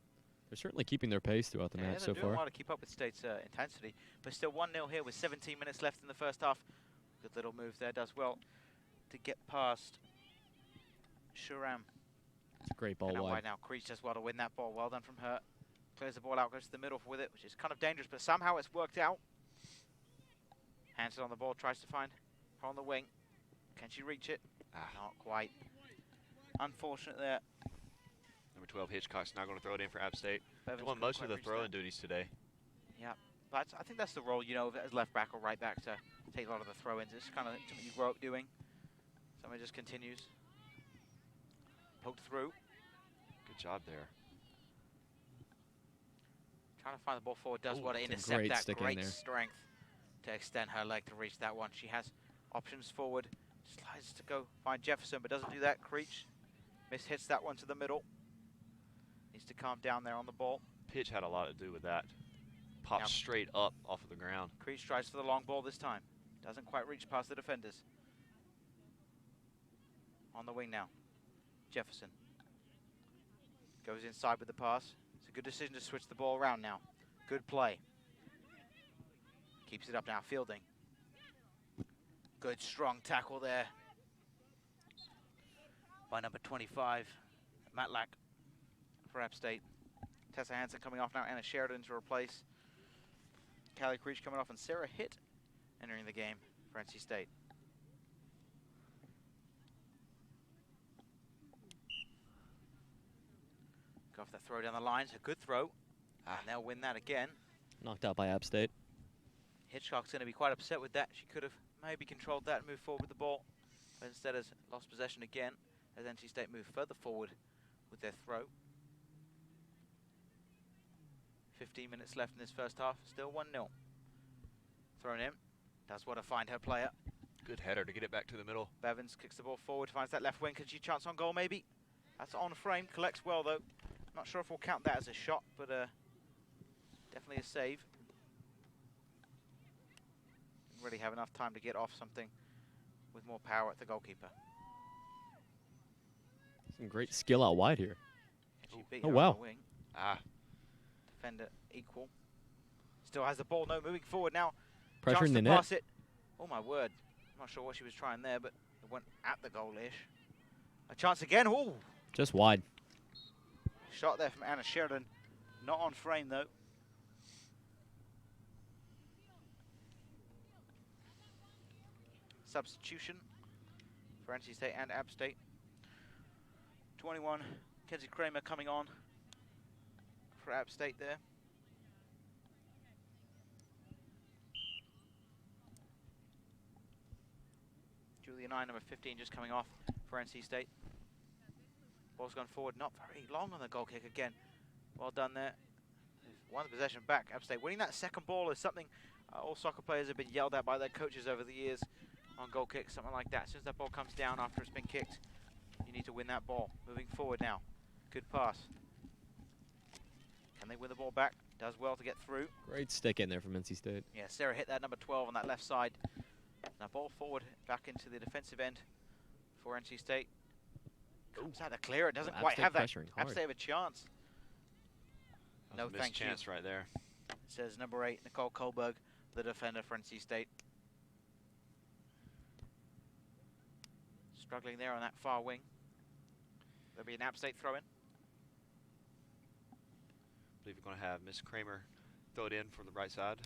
They're certainly keeping their pace throughout the match so they're doing far. well to keep up with State's intensity, but still 1-0 here with 17 minutes left in the first half. Good little move there, does well to get past Shuram. It's a great ball And wide. now. Creech does well to win that ball. Well done from her. Clears the ball out, goes to the middle with it, which is kind of dangerous, but somehow it's worked out. Hansen on the ball, tries to find her on the wing. Can she reach it? Not quite. Unfortunate there. Number 12 Hitchcock's now going to throw it in for App State. Bevins Doing couldn't most quite of the reach throwing that. duties today. Yeah, but I think that's the role, as left back or right back, to take a lot of the throw-ins. It's kind of something you grow up doing. Somebody just continues. Poked through. Good job there. Trying to find the ball forward, does Ooh, well to that's a intercept great that. stick in Great there. strength to extend her leg to reach that one. She has options forward. Slides to go find Jefferson, but doesn't do that. Creech hits that one to the middle. Needs to calm down there on the ball. Pitch had a lot to do with that. Popped Now- straight up off of the ground. Creech tries for the long ball this time. Doesn't quite reach past the defenders. On the wing now. Jefferson. Goes inside with the pass. It's a good decision to switch the ball around now. Good play. Keeps it up now. Fielding. Good strong tackle there by number 25, Matlack for App State. Tessa Hansen coming off now. Anna Sheridan to replace. Callie Creech coming off, and Sarah Hitt entering the game for NC State. Go for the throw down the line. It's a good throw. And they'll win that again. Knocked out by App State. Hitchcock's going to be quite upset with that. She could have maybe controlled that and moved forward with the ball, but instead has lost possession again as NC State move further forward with their throw. 15 minutes left in this first half, still 1-0. Thrown in, does want to find her player. Good header to get it back to the middle. Bevins kicks the ball forward, finds that left wing. Can she chance on goal maybe? That's on frame, collects well though. Not sure if we'll count that as a shot, but definitely a save. Didn't really have enough time to get off something with more power at the goalkeeper. Some great skill out wide here. Beat Oh, her on wow. the wing. Ah. Defender equal. Still has the ball, no, moving forward now. Pressure Chance in the to net. pass it. Oh my word. I'm not sure what she was trying there, but it went at the goal-ish. A chance again, ooh! Just wide. Shot there from Anna Sheridan. Not on frame though. Substitution for NC State and App State. 21, Kenzie Kramer coming on for App State there. Julia 9, number 15, just coming off for NC State. Ball's gone forward, not very long on the goal kick again. Well done there. They've won the possession back. App State winning that second ball is something all soccer players have been yelled at by their coaches over the years on goal kicks, something like that. As soon as that ball comes down after it's been kicked, you need to win that ball. Moving forward now. Good pass. Can they win the ball back? Does well to get through. Great stick in there from NC State. Yeah, Sarah hit that number 12 on that left side. Now ball forward back into the defensive end for NC State. Comes out to clear. It doesn't App quite State have that. pressuring App hard. State have a chance. No, That was a missed thank you. chance right there. Says number 8, Nicole Kohlberg, the defender for NC State. Struggling there on that far wing. There'll be an App State throw-in. I believe we're going to have Miss Kramer throw it in from the right side.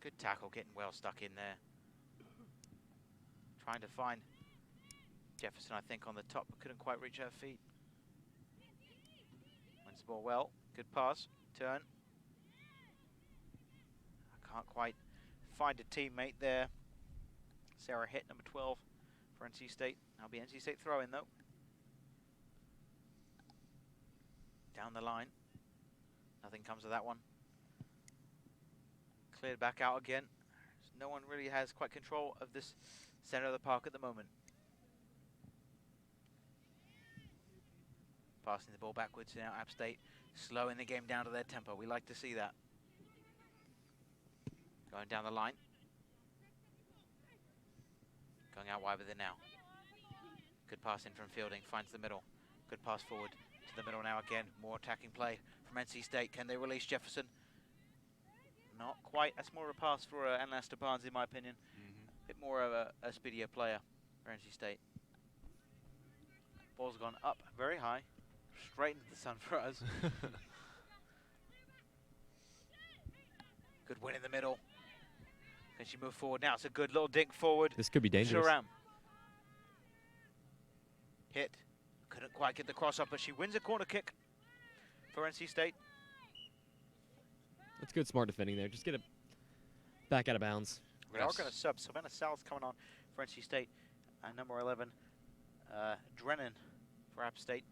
Good tackle, getting well stuck in there. Trying to find Jefferson, I think, on the top, but couldn't quite reach her feet. Wins the ball well. Good pass. Turn. I can't quite find a teammate there. Sarah hit number 12 for NC State. That'll be NC State throw-in, though. Down the line. Nothing comes of that one. Cleared back out again. No one really has quite control of this center of the park at the moment. Passing the ball backwards now, App State slowing the game down to their tempo. We like to see that. Going down the line. Going out wide with it now. Good pass in from Fielding, finds the middle. Good pass forward to the middle now again. More attacking play from NC State. Can they release Jefferson? Not quite. That's more of a pass for Anna Barnes, in my opinion. A bit more of a speedier player for NC State. Ball's gone up very high. Straight into the sun for us. Good win in the middle. Can she move forward now? It's a good little dink forward. This could be dangerous. Sharam. Hit. Couldn't quite get the cross up, but she wins a corner kick for NC State. That's good, smart defending there. Just get it back out of bounds. We are going to sub. Savannah Sal's coming on for NC State. And number 11, Drennan for App State.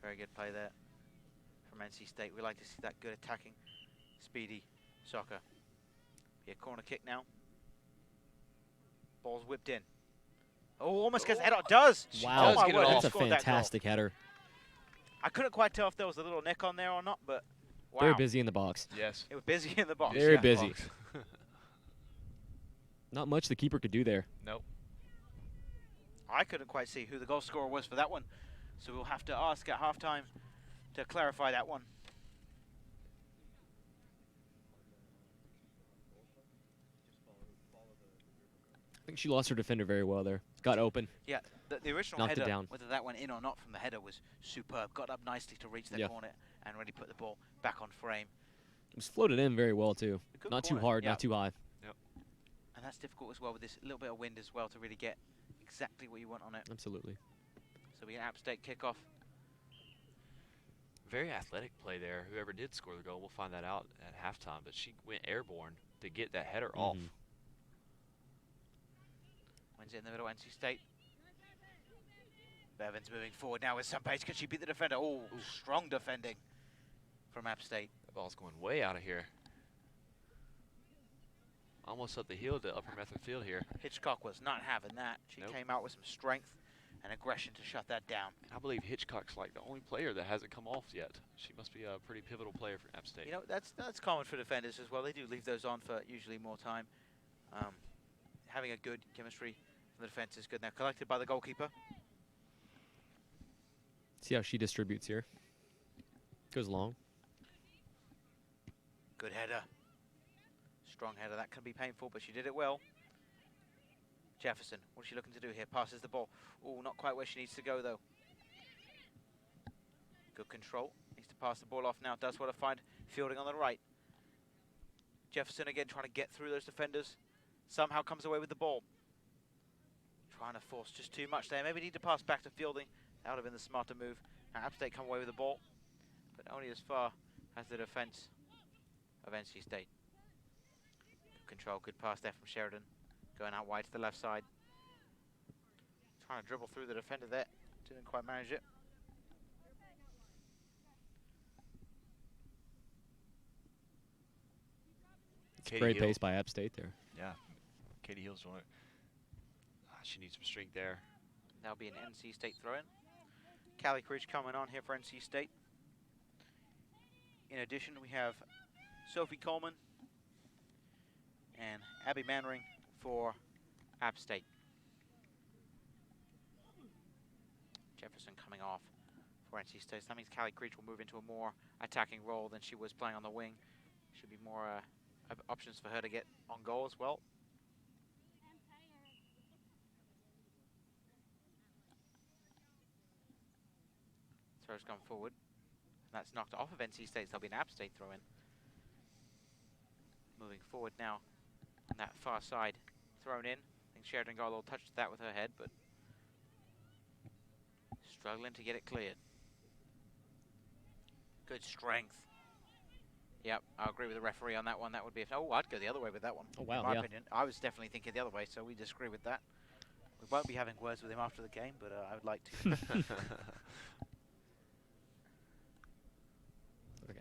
Very good play there from NC State. We like to see that good attacking, speedy soccer. Be a corner kick now. Ball's whipped in. Oh, almost gets head on. Does! Wow, Oh my word, that's who a scored that goal? fantastic header. I couldn't quite tell if there was a little nick on there or not, but wow. Very busy in the box. Yes. It was busy in the box. Very yeah. busy. Not much the keeper could do there. Nope. I couldn't quite see who the goal scorer was for that one, so we'll have to ask at halftime to clarify that one. I think she lost her defender very well there. Got open. Yeah, the original Knocked it header, down. whether that went in or not from the header, was superb. Got up nicely to reach the Yeah. corner and really put the ball back on frame. It was floated in very well, too. Good Not too corner, hard, yeah. not too high. Yep. And that's difficult as well with this little bit of wind as well to really get exactly what you want on it. Absolutely. So we get an App State kickoff. Very athletic play there. Whoever did score the goal, we'll find that out at halftime. But she went airborne to get that header off. Wins it in the middle, NC State. Bevins moving forward now with some pace. Can she beat the defender? Oh, strong defending from App State. That ball's going way out of here. Almost up the hill to Upper Method Field here. Hitchcock was not having that. She came out with some strength and aggression to shut that down. I believe Hitchcock's like the only player that hasn't come off yet. She must be a pretty pivotal player for App State. You know, that's common for defenders as well. They do leave those on for usually more time. Having a good chemistry from the defense is good. Now collected by the goalkeeper. See how she distributes here. Goes long. Good header. Strong header. That can be painful, but she did it well. Jefferson, what is she looking to do here? Passes the ball. Oh, not quite where she needs to go, though. Good control. Needs to pass the ball off now. Does want to find fielding on the right. Jefferson again trying to get through those defenders. Somehow comes away with the ball. Trying to force just too much there. Maybe need to pass back to fielding. That would have been the smarter move. Now App State come away with the ball, but only as far as the defense of NC State. Good control, good pass there from Sheridan. Going out wide to the left side. Trying to dribble through the defender there. Didn't quite manage it. Great pace by App State there. Yeah, Katie Hill's doing it. She needs some strength there. That'll be an NC State throw-in. Callie Creech coming on here for NC State. In addition, we have Sophie Coleman and Abby Mannering for App State. Jefferson coming off for NC State. So that means Callie Creech will move into a more attacking role than she was playing on the wing. Should be more options for her to get on goal as well. Throw's gone forward. That's knocked off of NC State, so there'll be an App State throw in. Moving forward now on that far side, thrown in. I think Sheridan got a little touch to that with her head, but struggling to get it cleared. Good strength. Yep, I agree with the referee on that one. That would be, oh, I'd go the other way with that one. Oh, wow, in my yeah. opinion. I was definitely thinking the other way, so we disagree with that. We won't be having words with him after the game, but I would like to.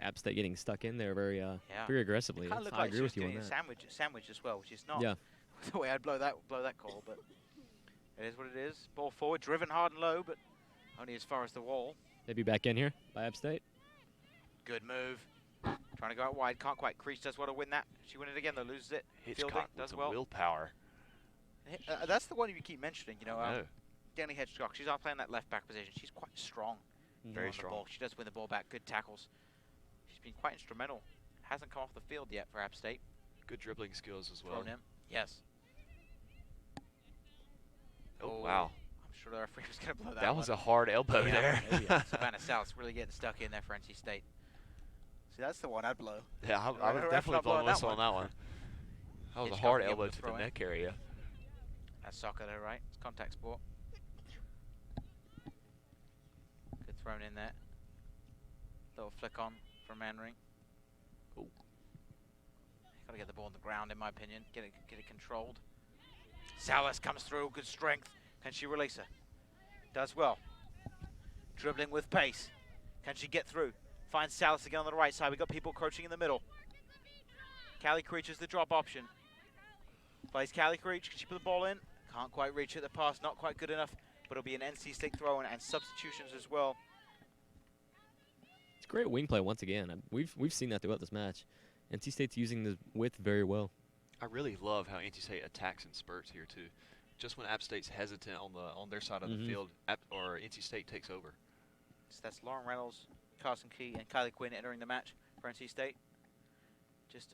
App State getting stuck in there very aggressively. Kind of looked I like agree she with was you on doing that. a sandwich as well, which is not Yeah. the way I'd blow that call, but it is what it is. Ball forward, driven hard and low, but only as far as the wall. Maybe back in here by App State. Good move. Trying to go out wide, can't quite. Creech does want to win that. She win it again, though, loses it. Hitchcock Fielding with does the well. willpower. That's the one you keep mentioning, you know. I know. Danny Hitchcock, she's not playing that left back position. She's quite strong. Very on the strong. ball. She does win the ball back. Good tackles. She's been quite instrumental. Hasn't come off the field yet for App State. Good dribbling skills as well. Thrown in. Yes. Oh, wow. I'm sure the referee was going to blow that That one. was a hard elbow there. Savannah South's really getting stuck in there for NC State. See, that's the one I'd blow. Yeah, I would definitely blow a whistle on that one. That was a hard elbow to the neck area. That's soccer though, right? It's contact sport. Good thrown in there. Little flick on from Mannering. Oh. Got to get the ball on the ground, in my opinion. Get it controlled. Salas comes through, good strength. Can she release her? Does well. Dribbling with pace. Can she get through? Finds Salas again on the right side. We've got people crouching in the middle. Callie Creech is the drop option. Plays Callie Creech. Can she put the ball in? Can't quite reach it. The pass not quite good enough, but it'll be an NC State throw and substitutions as well. It's great wing play once again. We've seen that throughout this match. NC State's using the width very well. I really love how NC State attacks in spurts here too. Just when App State's hesitant on their side of the field, NC State takes over. So that's Lauren Reynolds, Carson Key, and Kylie Quinn entering the match for NC State. Just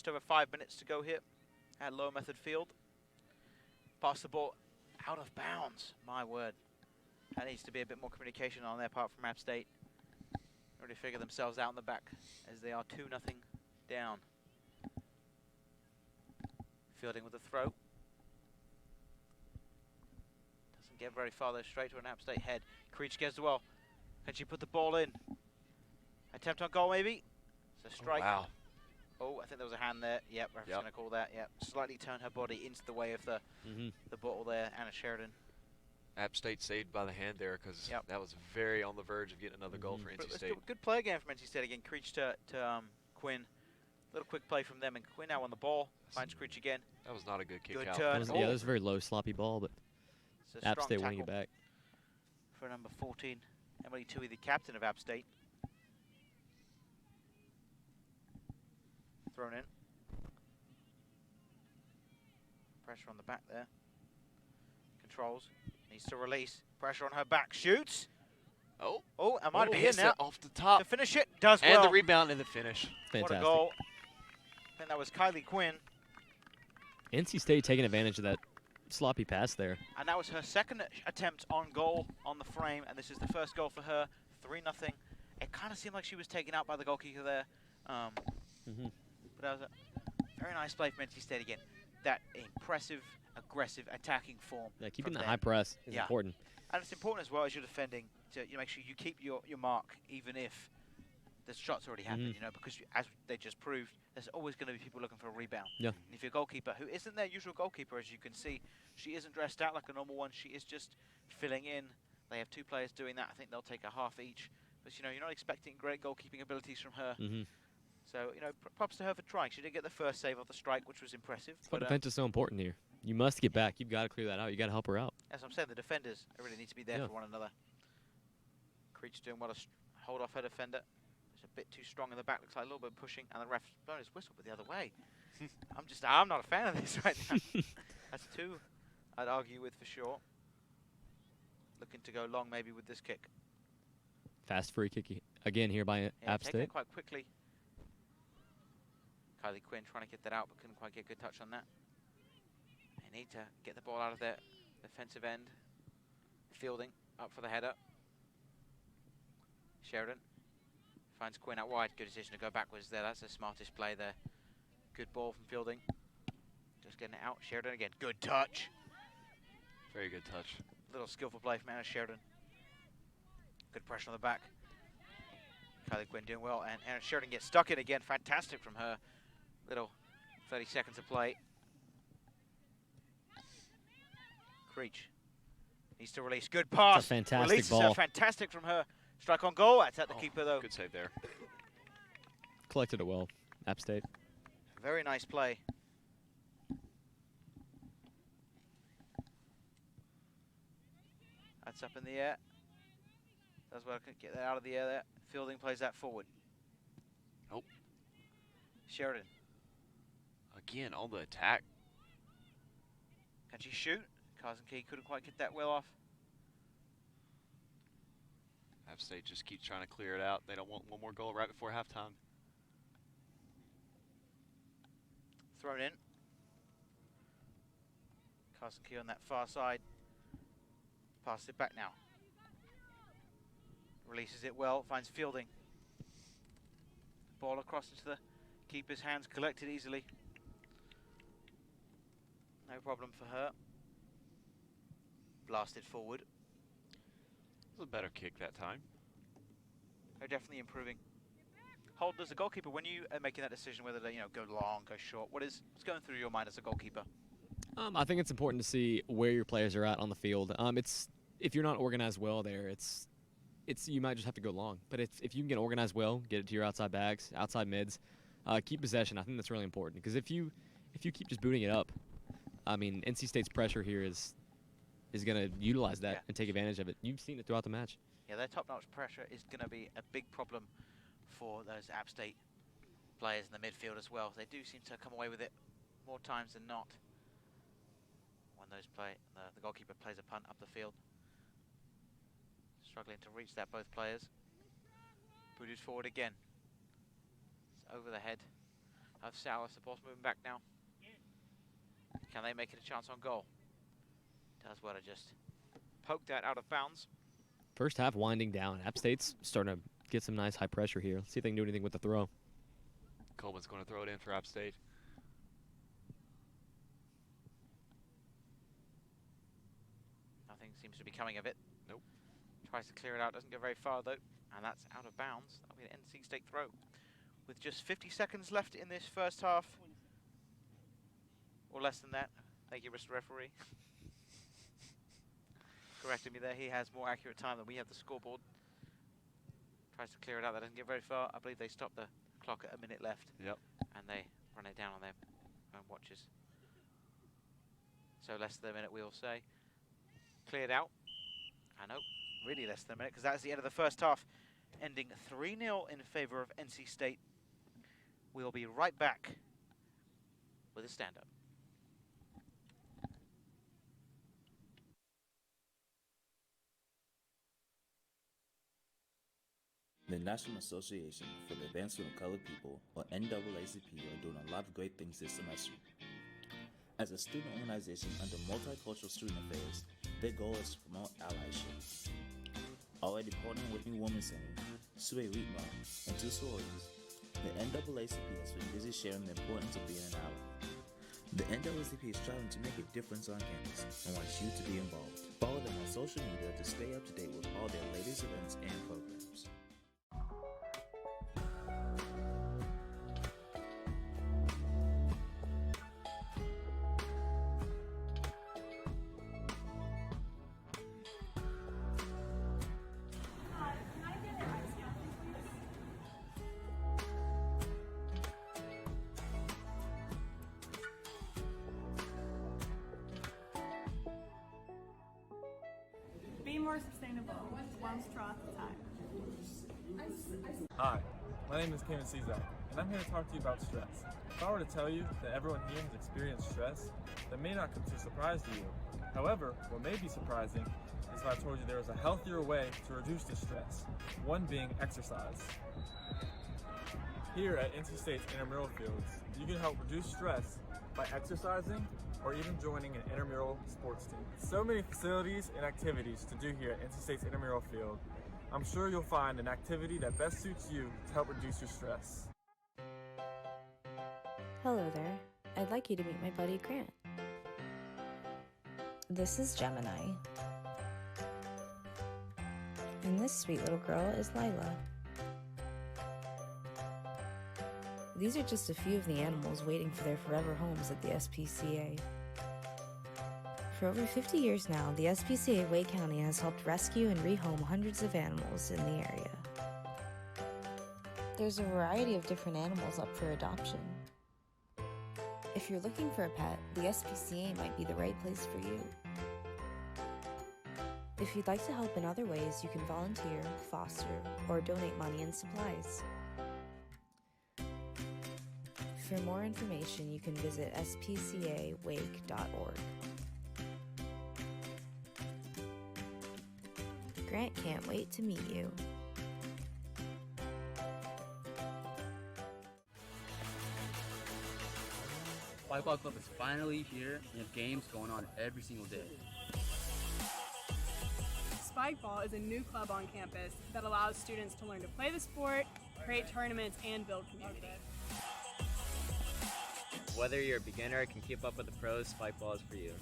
over 5 minutes to go here at Lower Method Field. Pass the ball out of bounds. My word. That needs to be a bit more communication on their part from App State. Already figure themselves out in the back as they are 2-0 down. Fielding with a throw. Doesn't get very far though, straight to an App State head. Creech gets well. Can she put the ball in? Attempt on goal, maybe. It's a strike. Wow. Oh, I think there was a hand there. Yep, referee's going to call that. Yep. Slightly turn her body into the way of the bottle there, Anna Sheridan. App State saved by the hand there because that was very on the verge of getting another goal for NC State. Good play again from NC State again. Creech to Quinn. Little quick play from them, and Quinn now on the ball. Finds Creech again. That was not a good kick Good out. turn. Yeah, that was a very low, sloppy ball, but App State winning it back. For number 14, Emily Tui, the captain of App State. Thrown in. Pressure on the back there. Controls. Needs to release. Pressure on her back. Shoots. Oh, it might be in now. Off the top. To finish it. Does and well. And the rebound and the finish. Fantastic. What a goal. I think that was Kylie Quinn. NC State taking advantage of that sloppy pass there. And that was her second attempt on goal on the frame, and this is the first goal for her. 3-0. It kind of seemed like she was taken out by the goalkeeper there. But that was a very nice play from NC State again. That impressive, aggressive, attacking form. Yeah, keeping the high press is important. And it's important as well as you're defending to make sure you keep your mark, even if the shot's already happened, you know, because as they just proved, there's always going to be people looking for a rebound. Yeah. And if your goalkeeper, who isn't their usual goalkeeper, as you can see, she isn't dressed out like a normal one. She is just filling in. They have 2 players doing that. I think they'll take a half each. But, you know, you're not expecting great goalkeeping abilities from her. So, you know, props to her for trying. She did get the first save off the strike, which was impressive. But defense is so important here. You must get back. You've got to clear that out. You got to help her out. As I'm saying, the defenders really need to be there for one another. Creech doing well to hold off her defender. It's a bit too strong in the back. Looks like a little bit pushing, and the ref blown his whistle, but the other way. I'm not a fan of this right now. That's 2, I'd argue with for sure. Looking to go long maybe with this kick. Fast free kick again here by App Taking State. it quite quickly. Kylie Quinn trying to get that out, but couldn't quite get a good touch on that. They need to get the ball out of their defensive end. Fielding up for the header. Sheridan finds Quinn out wide. Good decision to go backwards there. That's the smartest play there. Good ball from Fielding. Just getting it out. Sheridan again. Good touch. Very good touch. Little skillful play from Anna Sheridan. Good pressure on the back. Kylie Quinn doing well. And Anna Sheridan gets stuck in again. Fantastic from her. Little 30 seconds of play. Creech needs to release. Good pass. That's a fantastic Releases ball. her. Fantastic from her. Strike on goal. That's at the keeper though. Good save there. Collected it well. App State. Very nice play. That's up in the air. That's where I could get that out of the air there. Fielding plays that forward. Nope. Sheridan. Again on the attack. Can she shoot? Carson Key couldn't quite get that well off. App State just keeps trying to clear it out. They don't want one more goal right before halftime. Thrown in. Carson Key on that far side. Passes it back now. Releases it well, finds Fielding. Ball across into the keeper's hands, collected easily. No problem for her. Blasted forward. It was a better kick that time. They're definitely improving. Holt, as a goalkeeper, when you are making that decision whether to go long, go short, what's going through your mind as a goalkeeper? I think it's important to see where your players are at on the field. If you're not organized well there, you might just have to go long. But if you can get organized well, get it to your outside backs, outside mids, keep possession. I think that's really important because if you keep just booting it up, I mean, NC State's pressure here is going to utilize that and take advantage of it. You've seen it throughout the match. Yeah, their top-notch pressure is going to be a big problem for those App State players in the midfield as well. They do seem to come away with it more times than not when the goalkeeper plays a punt up the field. Struggling to reach that, both players. Booted forward again. It's over the head of Sauer. The ball's moving back now. Can they make it a chance on goal? Does well to just poke that out of bounds. First half winding down. App State's starting to get some nice high pressure here. Let's see if they can do anything with the throw. Coleman's going to throw it in for App State. Nothing seems to be coming of it. Nope. Tries to clear it out, doesn't go very far though. and that's out of bounds. That'll be an NC State throw. With just 50 seconds left in this first half, or less than that. Thank you, Mr. Referee. Correcting me there. He has more accurate time than we have the scoreboard. Tries to clear it out. That doesn't get very far. I believe they stop the clock at a minute left. Yep. And they run it down on their own watches. So less than a minute, we'll say. Cleared out. I know, really less than a minute, because that's the end of the first half, ending 3-0 in favor of NC State. We'll be right back with a stand-up. The National Association for the Advancement of Colored People, or NAACP, are doing a lot of great things this semester. As a student organization under Multicultural Student Affairs, their goal is to promote allyship. Already partnering with New Women's Center, Sue Wheatmar, and two sororities, the NAACP has been busy sharing the importance of being an ally. The NAACP is striving to make a difference on campus and wants you to be involved. Follow them on social media to stay up to date with all their latest events and programs. Be more sustainable, one straw at a time. Hi, my name is Kevin Cizak, and I'm here to talk to you about stress. If I were to tell you that everyone here has experienced stress, that may not come as a surprise to you. However, what may be surprising is if I told you there was a healthier way to reduce this stress, one being exercise. Here at NC State's intramural fields, you can help reduce stress by exercising or even joining an intramural sports team. So many facilities and activities to do here at NC State's intramural field. I'm sure you'll find an activity that best suits you to help reduce your stress. Hello there. I'd like you to meet my buddy Grant. This is Gemini. And this sweet little girl is Lila. These are just a few of the animals waiting for their forever homes at the SPCA. For over 50 years now, the SPCA Wake County has helped rescue and rehome hundreds of animals in the area. There's a variety of different animals up for adoption. If you're looking for a pet, the SPCA might be the right place for you. If you'd like to help in other ways, you can volunteer, foster, or donate money and supplies. For more information, you can visit spcawake.org. Grant can't wait to meet you. White Ball Club is finally here, and have games going on every single day. Spikeball is a new club on campus that allows students to learn to play the sport, create tournaments, and build community. Whether you're a beginner or can keep up with the pros, Spikeball is for you.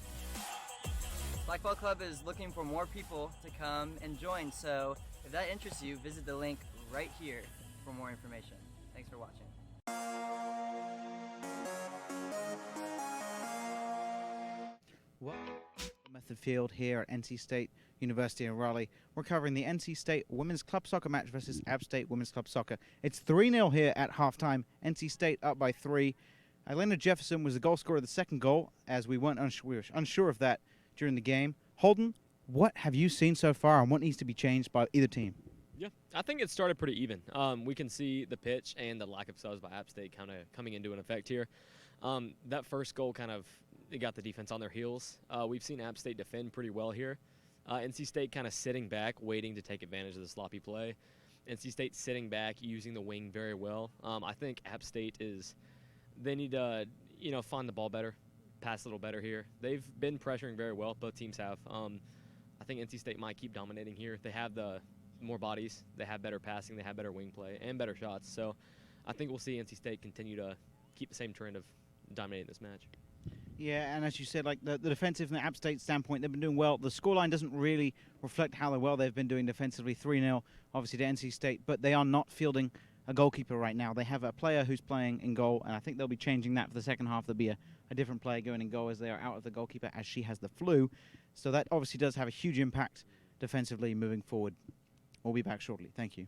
Blackball Club is looking for more people to come and join, so if that interests you, visit the link right here for more information. Thanks for watching. Well, Method Field here at NC State University in Raleigh. We're covering the NC State Women's Club Soccer match versus App State Women's Club Soccer. It's 3-0 here at halftime. NC State up by 3. Elena Jefferson was the goal scorer of the second goal, as we were unsure of that during the game. Holden, what have you seen so far, and what needs to be changed by either team? Yeah, I think it started pretty even. We can see the pitch and the lack of subs by App State kind of coming into an effect here. That first goal kind of it got the defense on their heels. We've seen App State defend pretty well here. NC State kind of sitting back, waiting to take advantage of the sloppy play. NC State sitting back, using the wing very well. I think App State they need to, find the ball better, pass a little better here. They've been pressuring very well. Both teams have. I think NC State might keep dominating here. They have the more bodies. They have better passing. They have better wing play and better shots. So I think we'll see NC State continue to keep the same trend of dominating this match. Yeah, and as you said, like the defensive from the App State standpoint, they've been doing well. The scoreline doesn't really reflect how well they've been doing defensively. 3-0, obviously, to NC State, but they are not fielding a goalkeeper right now. They have a player who's playing in goal, and I think they'll be changing that for the second half. There'll be a different player going in goal as they are out of the goalkeeper as she has the flu. So that obviously does have a huge impact defensively moving forward. We'll be back shortly. Thank you.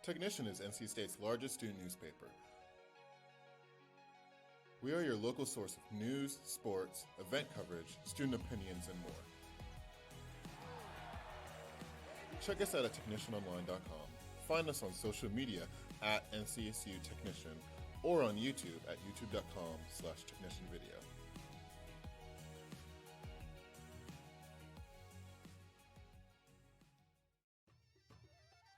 Technician is NC State's largest student newspaper. We are your local source of news, sports, event coverage, student opinions, and more. Check us out at technicianonline.com. Find us on social media at NCSU Technician or on YouTube at youtube.com/technicianvideo.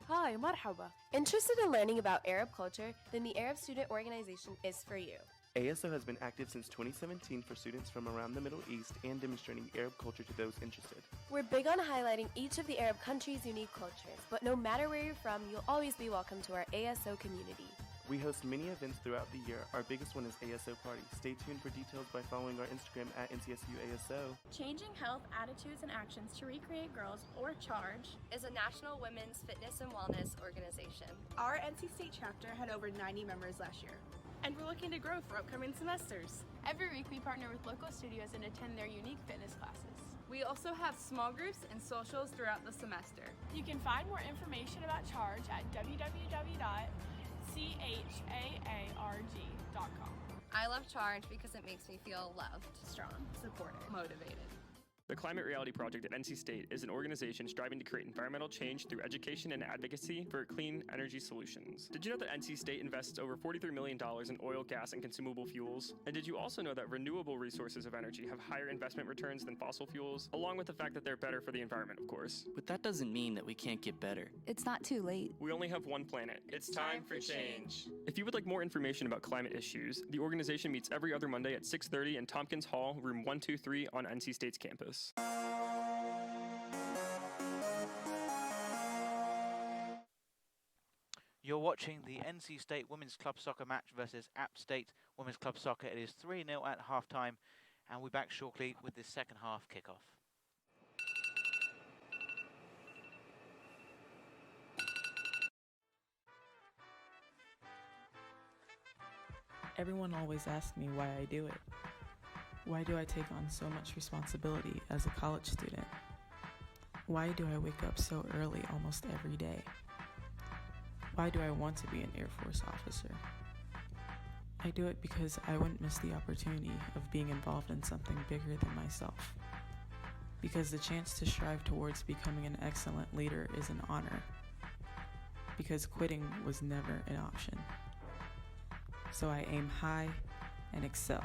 Hi, marhaba. Interested in learning about Arab culture? Then the Arab Student Organization is for you. ASO has been active since 2017 for students from around the Middle East and demonstrating Arab culture to those interested. We're big on highlighting each of the Arab countries' unique cultures, but no matter where you're from, you'll always be welcome to our ASO community. We host many events throughout the year. Our biggest one is ASO Party. Stay tuned for details by following our Instagram at NCSU ASO. Changing Health Attitudes and Actions to Recreate Girls, or CHARGE, is a national women's fitness and wellness organization. Our NC State chapter had over 90 members last year, and we're looking to grow for upcoming semesters. Every week we partner with local studios and attend their unique fitness classes. We also have small groups and socials throughout the semester. You can find more information about CHARGE at www.charg.com. I love CHARGE because it makes me feel loved, Strong, supported, motivated. The Climate Reality Project at NC State is an organization striving to create environmental change through education and advocacy for clean energy solutions. Did you know that NC State invests over $43 million in oil, gas, and consumable fuels? And did you also know that renewable resources of energy have higher investment returns than fossil fuels, along with the fact that they're better for the environment, of course? But that doesn't mean that we can't get better. It's not too late. We only have one planet. It's time for change. If you would like more information about climate issues, the organization meets every other Monday at 6:30 in Tompkins Hall, room 123 on NC State's campus. You're watching the NC State Women's Club Soccer match versus App State Women's Club Soccer. It is 3-0 at halftime, and we'll be back shortly with this second half kickoff. Everyone always asks me why I do it. Why do I take on so much responsibility as a college student? Why do I wake up so early almost every day? Why do I want to be an Air Force officer? I do it because I wouldn't miss the opportunity of being involved in something bigger than myself. Because the chance to strive towards becoming an excellent leader is an honor. Because quitting was never an option. So I aim high and excel.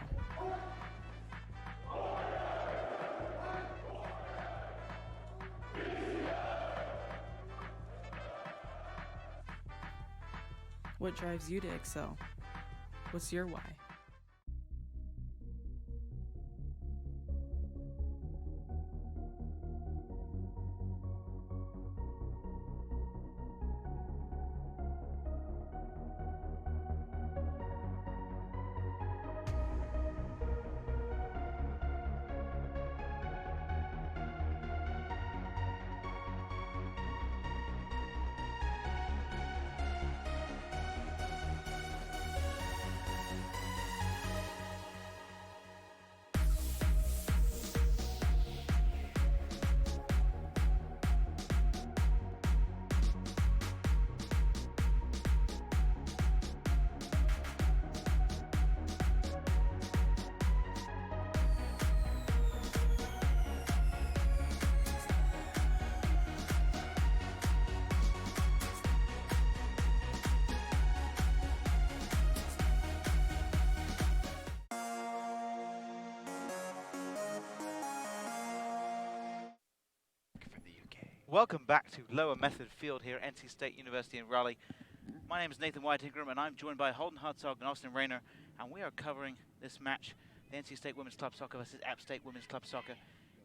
What drives you to excel? What's your why? Welcome back to Lower Method Field here at NC State University in Raleigh. My name is Nathan White Ingram, and I'm joined by Holden Hartzog and Austin Rayner, and we are covering this match, the NC State Women's Club Soccer versus App State Women's Club Soccer.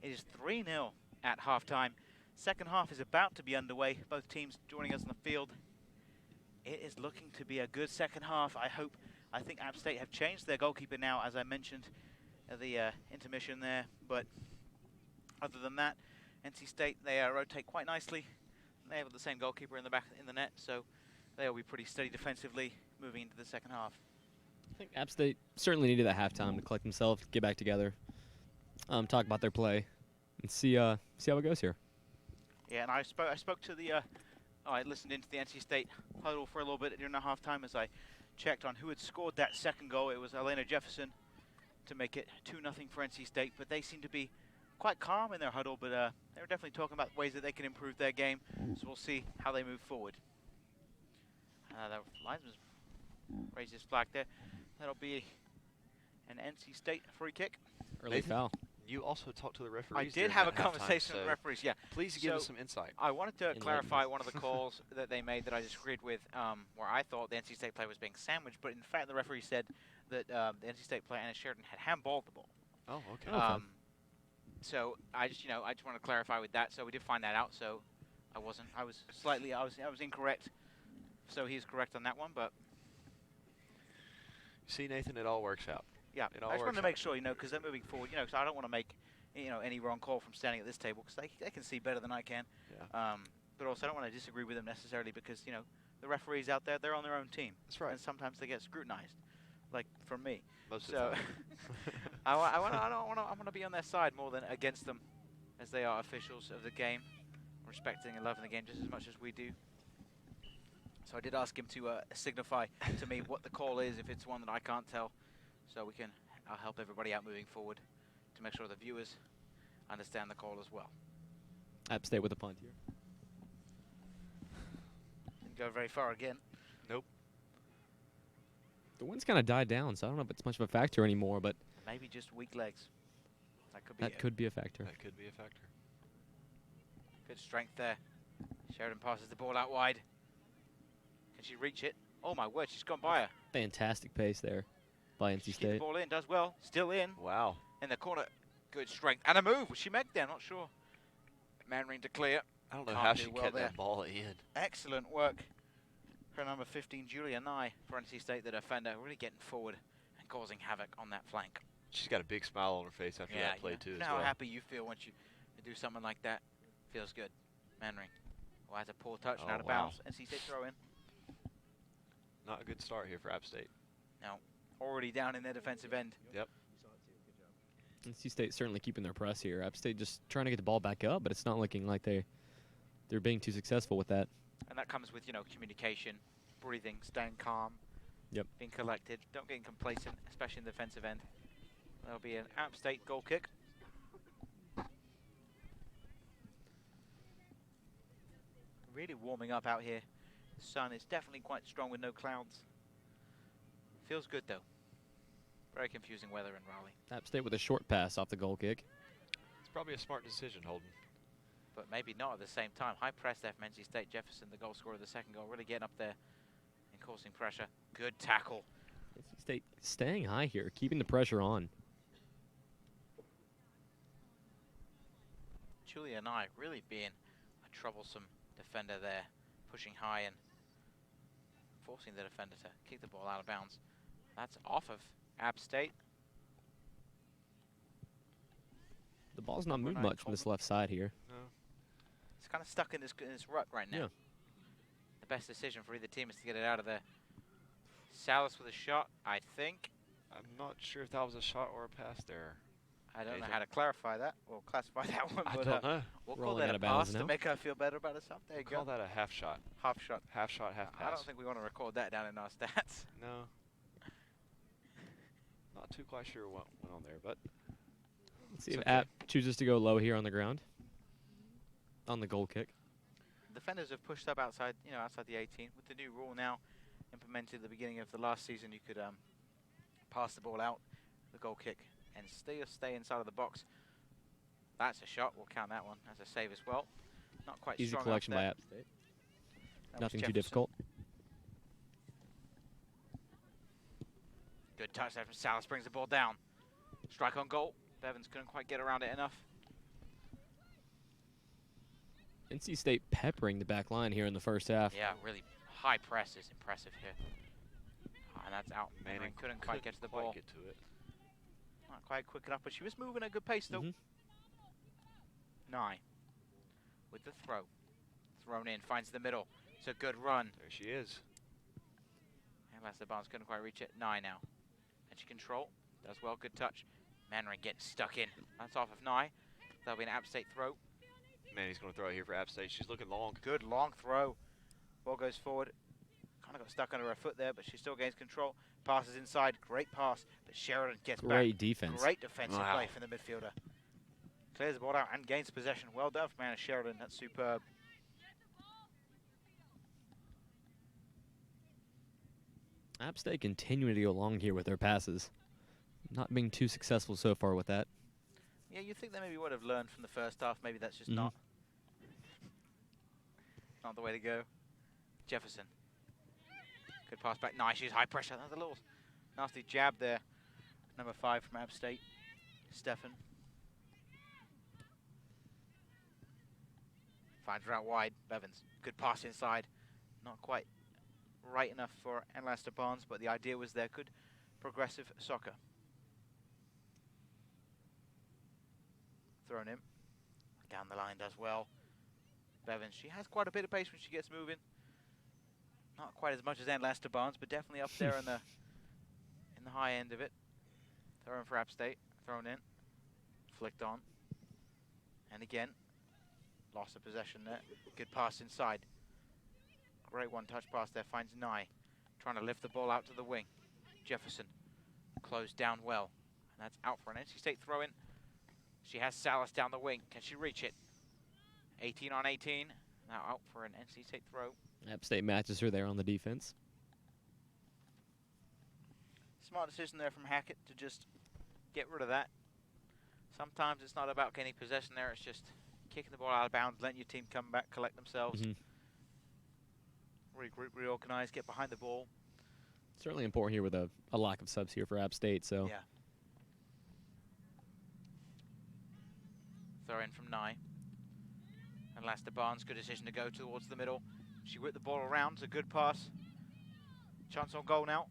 It is 3-0 at halftime. Second half is about to be underway. Both teams joining us on the field. It is looking to be a good second half. I hope I think App State have changed their goalkeeper now, as I mentioned at the intermission there. But other than that, NC State, they rotate quite nicely. They have the same goalkeeper in the back in the net, so they'll be pretty steady defensively moving into the second half. I think App State certainly needed that halftime to collect themselves, get back together, talk about their play, and see how it goes here. Yeah, and I spoke to the. I listened into the NC State huddle for a little bit during the halftime as I checked on who had scored that second goal. It was Elena Jefferson to make it 2-0 for NC State, but they seem to be quite calm in their huddle, but they were definitely talking about ways that they can improve their game, so we'll see how they move forward. The linesman's raised his flag there. That'll be an NC State free kick. Early foul. You also talked to the referees. I did have a conversation with the referees, yeah. Please give us some insight. I wanted to clarify one of the calls that they made that I disagreed with, where I thought the NC State player was being sandwiched, but in fact the referee said that the NC State player, Anna Sheridan, had handballed the ball. Oh, okay. So I just want to clarify with that. So we did find that out. So I was incorrect. So he's correct on that one, but. See, Nathan, it all works out. Yeah, I just wanted to make sure, because they're moving forward, because I don't want to make, any wrong call from standing at this table, because they can see better than I can. Yeah. But also I don't want to disagree with them necessarily, because, the referees out there, they're on their own team. That's right. And sometimes they get scrutinized, like from me. Most of the time. I want to be on their side more than against them, as they are officials of the game, respecting and loving the game just as much as we do. So I did ask him to signify to me what the call is, if it's one that I can't tell, so I'll help everybody out moving forward to make sure the viewers understand the call as well. App State with a punt here. Didn't go very far again. Nope. The wind's kind of died down, so I don't know if it's much of a factor anymore, but maybe just weak legs. That could be. That could be a factor. That could be a factor. Good strength there. Sheridan passes the ball out wide. Can she reach it? Oh my word, she's gone by her. Fantastic pace there by NC Keeps State. the ball in, does well. Still in. Wow. In the corner. Good strength. And a move. Was she make there? Not sure. Manring to clear. I don't know how she kept that ball in. Excellent work. For number 15, Julia Nye, for NC State, the defender, really getting forward and causing havoc on that flank. She's got a big smile on her face after that play, too. You know how happy you feel once you do something like that? Feels good. Manring. Well, that's a poor touch and out of bounds. NC State throw in. Not a good start here for App State. No. Already down in their defensive end. Yep. NC State certainly keeping their press here. App State just trying to get the ball back up, but it's not looking like they're being too successful with that. And that comes with, communication, breathing, staying calm, being collected. Don't get complacent, especially in the defensive end. There'll be an App State goal kick. Really warming up out here. The sun is definitely quite strong with no clouds. Feels good, though. Very confusing weather in Raleigh. App State with a short pass off the goal kick. It's probably a smart decision, Holden. But maybe not at the same time. High press there from NC State. Jefferson, the goal scorer of the second goal, really getting up there and causing pressure. Good tackle. NC State staying high here, keeping the pressure on. Julia Nye really being a troublesome defender there, pushing high and forcing the defender to kick the ball out of bounds. That's off of App State. The ball's not moved much from this left side here. No. It's kind of stuck in this rut right now. Yeah. The best decision for either team is to get it out of there. Salas with a shot, I think. I'm not sure if that was a shot or a pass there. I don't know how to clarify that or classify that one. I But don't know. we'll call that a pass to make her feel better about herself. There you go. Call that a half shot. Half shot. Half shot, half pass. I don't think we want to record that down in our stats. No. Not too quite sure what went on there, but let's see if App chooses to go low here on the ground. On the goal kick. Defenders have pushed up outside, outside the 18. With the new rule now implemented at the beginning of the last season, you could pass the ball out, the goal kick, and stay inside of the box. That's a shot. We'll count that one as a save as well. Not quite easy strong collection enough by there. App State. That Nothing was too difficult. Good touch there from Salas, brings the ball down. Strike on goal. Bevins couldn't quite get around it enough. NC State peppering the back line here in the first half. Yeah, really high press is impressive here. And that's out. Manning couldn't quite get to the ball. Get to it. Not quite quick enough, but she was moving at a good pace, though. Nye with the throw. Thrown in, finds the middle. It's a good run. There she is. And Lester Barnes couldn't quite reach it. Nye now. And she control. Does well, good touch. Mannering getting stuck in. That's off of Nye. That'll be an App State throw. Manny's going to throw it here for App State. She's looking long. Good long throw. Ball goes forward. Kind of got stuck under her foot there, but she still gains control. Passes inside. Great pass. But Sheridan gets back. Great defense. Great defensive play from the midfielder. Clears the ball out and gains possession. Well done from Anna Sheridan. That's superb. App State continuing to go along here with their passes. Not being too successful so far with that. Yeah, you think they maybe would have learned from the first half. Maybe that's just not the way to go. Jefferson. Good pass back. Nice. She's high pressure. That's a little nasty jab there. Number 5 from App State. Stefan. Finds her out wide. Bevins. Good pass inside. Not quite right enough for Enlaster Barnes, but the idea was there. Good progressive soccer. Thrown in. Down the line does well. Bevins, she has quite a bit of pace when she gets moving. Not quite as much as Enlaster Barnes, but definitely up there in the high end of it. Thrown for App State. Thrown in. Flicked on. And again. Loss of possession there. Good pass inside. Great one-touch pass there. Finds Nye. Trying to lift the ball out to the wing. Jefferson. Closed down well. And that's out for an NC State throw-in. She has Salas down the wing. Can she reach it? 18 on 18. Now out for an NC State throw. App State matches her there on the defense. Smart decision there from Hackett to just get rid of that. Sometimes it's not about getting possession there. It's just kicking the ball out of bounds, letting your team come back, collect themselves. Regroup, reorganize, get behind the ball. Certainly important here with a lack of subs here for App State. So yeah. Throw in from Nye. And Lester Barnes, good decision to go towards the middle. She whipped the ball around, it's a good pass. Chance on goal now.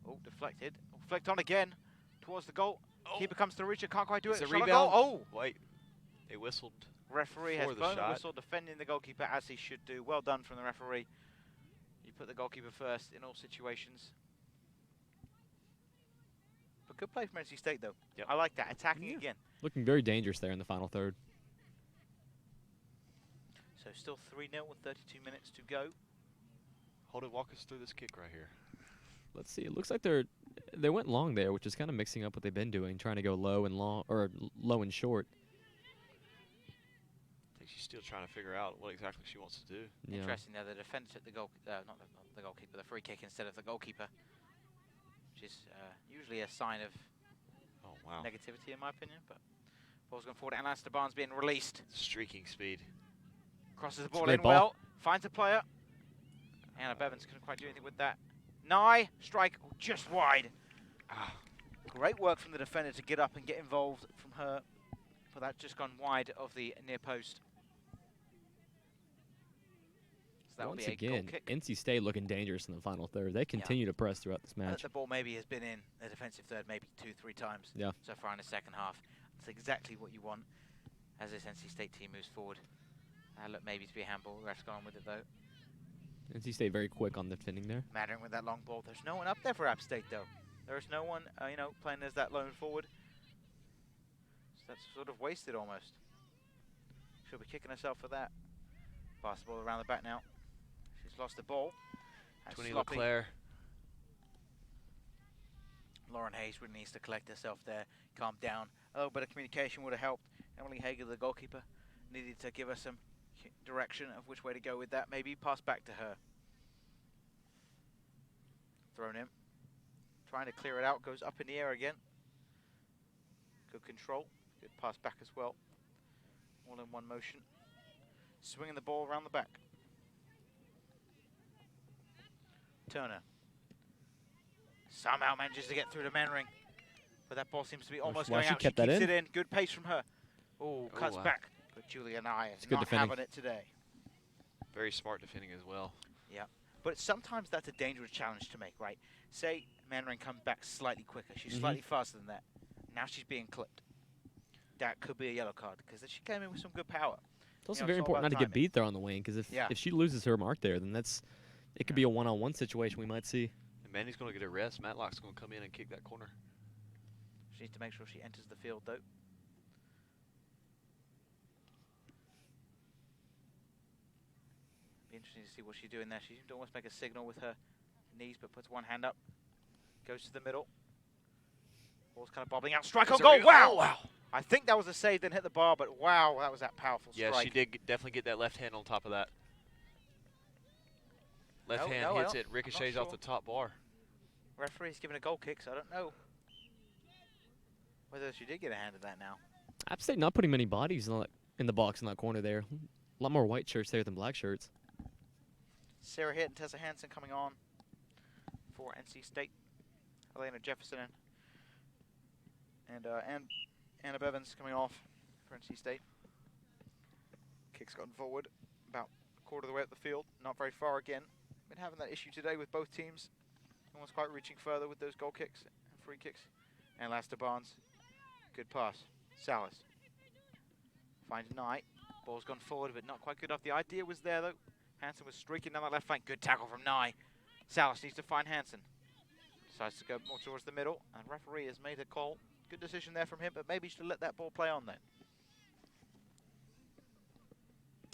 Oh, deflected. Oh, flicked on again towards the goal. Oh. Keeper comes to reach it, can't quite do it. It's a Shot on rebound. goal. Oh! Wait, they whistled. Referee has the blown the shot. whistle, defending the goalkeeper as he should do. Well done from the referee. You put the goalkeeper first in all situations. But good play from NC State, though. Yep. I like that. Attacking again. looking very dangerous there in the final third. So still 3-0 with 32 minutes to go. Hold it, walk us through this kick right here. Let's see. It looks like they went long there, which is kind of mixing up what they've been doing, trying to go low and long or low and short. I think she's still trying to figure out what exactly she wants to do. Yeah. Interesting there, the defender took the goal, not the goalkeeper, the free kick instead of the goalkeeper, which is usually a sign of negativity in my opinion. But ball's going forward, and Lancaster Barnes being released. Streaking speed. Crosses the ball in well, finds a player. Anna Bevins couldn't quite do anything with that. Nye, strike just wide. Great work from the defender to get up and get involved from her, but that just gone wide of the near post. So that will Once be a again, goal kick. NC State looking dangerous in the final third. They continue to press throughout this match. The ball maybe has been in the defensive third maybe 2-3 times so far in the second half. That's exactly what you want as this NC State team moves forward. Look, maybe to be a handball. Ref's gone with it though. NC State very quick on defending there. Mattering with that long ball. There's no one up there for App State though. There's no one, playing as that lone forward. So that's sort of wasted almost. She'll be kicking herself for that. Pass the ball around the back now. She's lost the ball. Twinny Leclerc. Lauren Hayes really needs to collect herself there. Calm down. A little bit of communication would have helped. Emily Hager, the goalkeeper, needed to give us some direction of which way to go with that. Maybe pass back to her. Thrown in. Trying to clear it out. Goes up in the air again. Good control. Good pass back as well. All in one motion. Swinging the ball around the back. Turner. Somehow manages to get through to Manring. But that ball seems to be almost going out. She keeps it in. Good pace from her. Oh, cuts back. But Julia Nye is not having it today. Very smart defending as well. Yeah. But sometimes that's a dangerous challenge to make, right? Say Mandarin comes back slightly quicker. She's slightly faster than that. Now she's being clipped. That could be a yellow card because she came in with some good power. It's also very important not to get beat there on the wing, because if she loses her mark there, then it could be a one-on-one situation we might see. And Mandy's going to get a rest. Matlock's going to come in and kick that corner. She needs to make sure she enters the field, though. Be interesting to see what she's doing there. She seems to almost make a signal with her knees, but puts one hand up. Goes to the middle. Ball's kind of bobbling out. Strike on goal. Wow! Oh, wow! I think that was a save, didn't hit the bar, but wow, that was that powerful strike. Yeah, she did definitely get that left hand on top of that. Left hand hits it, ricochets off the top bar. Referee's giving a goal kick, so I don't know whether she did get a hand of that now. App State not putting many bodies in the box in that corner there. A lot more white shirts there than black shirts. Sarah Hitt and Tessa Hansen coming on for NC State. Elena Jefferson and Anna Bevins coming off for NC State. Kick's gotten forward about a quarter of the way up the field. Not very far again. Been having that issue today with both teams. No one's quite reaching further with those goal kicks and free kicks. And Lasta Barnes. Good pass. Salas finds Knight. Ball's gone forward, but not quite good enough. The idea was there, though. Hansen was streaking down that left flank. Good tackle from Nye. Salas needs to find Hansen. Decides to go more towards the middle, and referee has made a call. Good decision there from him, but maybe he should let that ball play on then.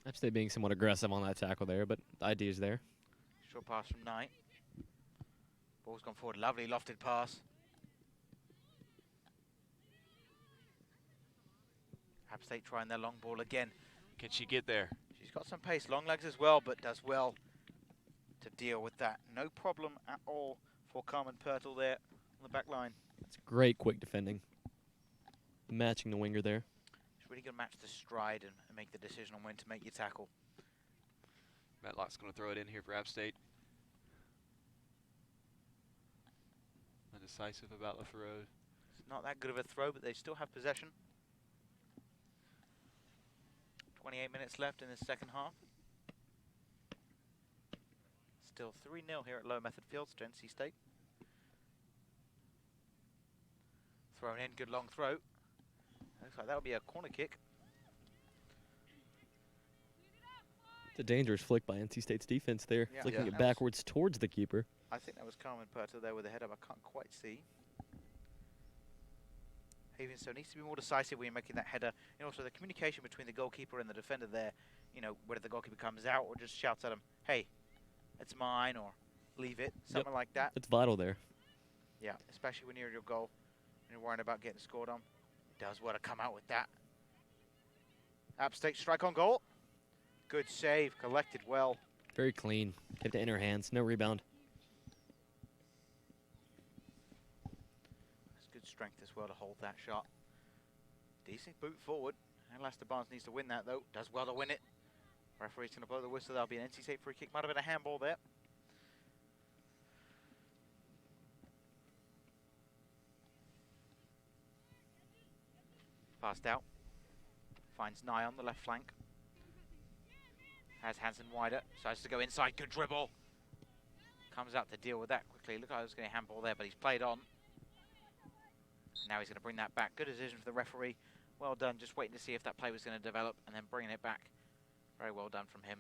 App State being somewhat aggressive on that tackle there, but the idea is there. Short pass from Knight. Ball's gone forward. Lovely lofted pass. App State trying their long ball again. Can she get there? She's got some pace, long legs as well, but does well to deal with that. No problem at all for Carmen Pertl there on the back line. It's great quick defending. Matching the winger there. She's really going to match the stride and make the decision on when to make your tackle. Matlock's going to throw it in here for App State. Undecisive about the throw. It's not that good of a throw, but they still have possession. 28 minutes left in the second half. Still 3-0 here at Low Method Fields to NC State. Thrown in, good long throw. Looks like that'll be a corner kick. It's a dangerous flick by NC State's defense there, flicking it backwards towards the keeper. I think that was Carmen Pertl there with the head up. I can't quite see. So needs to be more decisive when you're making that header. And also the communication between the goalkeeper and the defender there, you know, whether the goalkeeper comes out or just shouts at him, hey, it's mine, or leave it, something like that. It's vital there. Yeah, especially when you're at your goal and you're worrying about getting scored on. Does well to come out with that. App State strike on goal. Good save, collected well. Very clean. Kept it in her hands, no rebound. Good strength as well to hold that shot. Decent boot forward. And Lester Barnes needs to win that though. Does well to win it. Referee's going to blow the whistle. That'll be an NC State free kick. Might have been a handball there. Passed out. Finds Nye on the left flank. Has Hansen wider. Decides to go inside. Good dribble. Comes out to deal with that quickly. Look like I was going to handball there, but he's played on. Now he's going to bring that back. Good decision for the referee. Well done. Just waiting to see if that play was going to develop and then bringing it back. Very well done from him.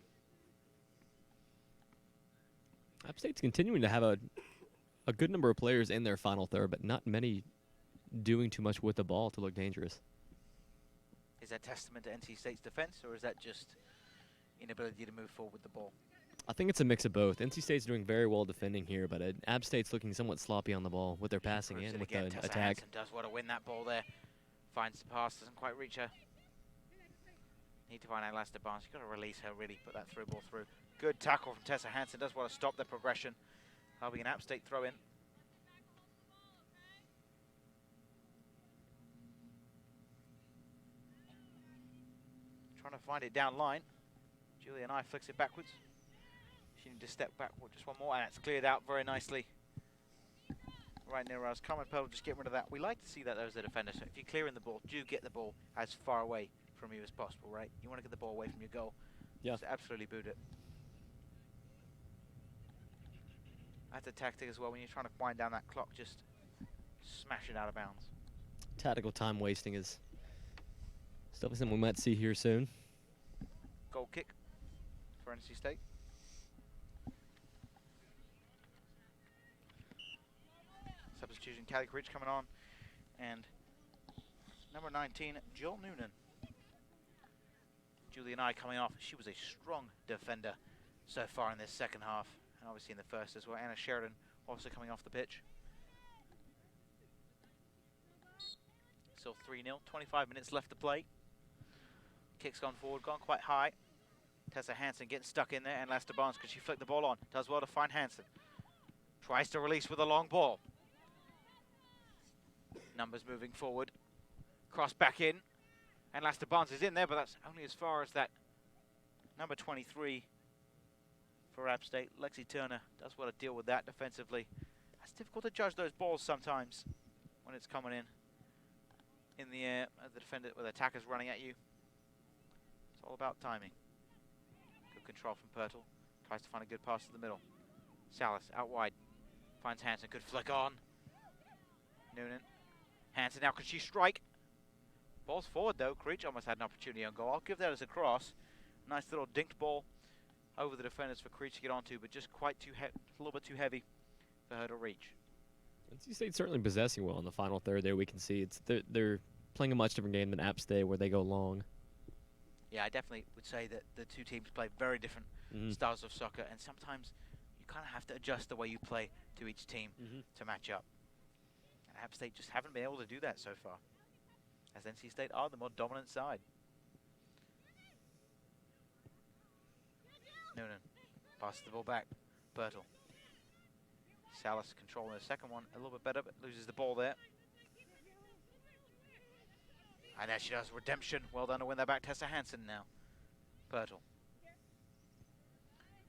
App State's continuing to have a good number of players in their final third, but not many doing too much with the ball to look dangerous. Is that testament to NC State's defense, or is that just inability to move forward with the ball? I think it's a mix of both. NC State's doing very well defending here, but App State's looking somewhat sloppy on the ball with their passing and with the attack. Hansen does well to win that ball there. Finds the pass, doesn't quite reach her. Need to find out Lester Barnes. You've got to release her, really, put that through ball through. Good tackle from Tessa Hansen. Does want to stop the progression. That'll be an App State throw in. Trying to find it down line. Julia and I flicks it backwards. She needs to step back just one more, and it's cleared out very nicely. Right near us. Carmen Pertl, just get rid of that. We like to see that as a defender. So if you're clearing the ball, do get the ball as far away from you as possible, right? You want to get the ball away from your goal. Yeah. Just absolutely boot it. That's a tactic as well when you're trying to wind down that clock, just smash it out of bounds. Tactical time wasting is stuff something we might see here soon. Goal kick for NC State. Substitution, Callie Creech coming on, and number 19, Jill Noonan. Julie and I coming off. She was a strong defender so far in this second half, and obviously in the first as well. Anna Sheridan also coming off the pitch. Still 3-0, 25 minutes left to play. Kick's gone forward, gone quite high. Tessa Hansen getting stuck in there, and Lester Barnes, because she flicked the ball on. Does well to find Hansen. Tries to release with a long ball. Numbers moving forward. Cross back in. And Lester Barnes is in there, but that's only as far as that number 23 for App State. Lexi Turner does well to deal with that defensively. It's difficult to judge those balls sometimes when it's coming in the air, the defender, with attackers running at you. It's all about timing. Good control from Pirtle. Tries to find a good pass to the middle. Salas out wide. Finds Hansen. Good flick on. Noonan. Hansen now, can she strike? Ball's forward though. Creech almost had an opportunity on goal. I'll give that as a cross. Nice little dinked ball over the defenders for Creech to get onto, but just quite a little bit too heavy for her to reach. NC State's certainly possessing well in the final third there. We can see they're playing a much different game than App State, where they go long. Yeah, I definitely would say that the two teams play very different styles of soccer, and sometimes you kind of have to adjust the way you play to each team to match up. And App State just haven't been able to do that so far, as NC State are the more dominant side. Noonan passes the ball back. Birtle. Salas controlling the second one a little bit better, but loses the ball there. And there she does. Redemption. Well done to win that back. Tessa Hansen now. Birtle.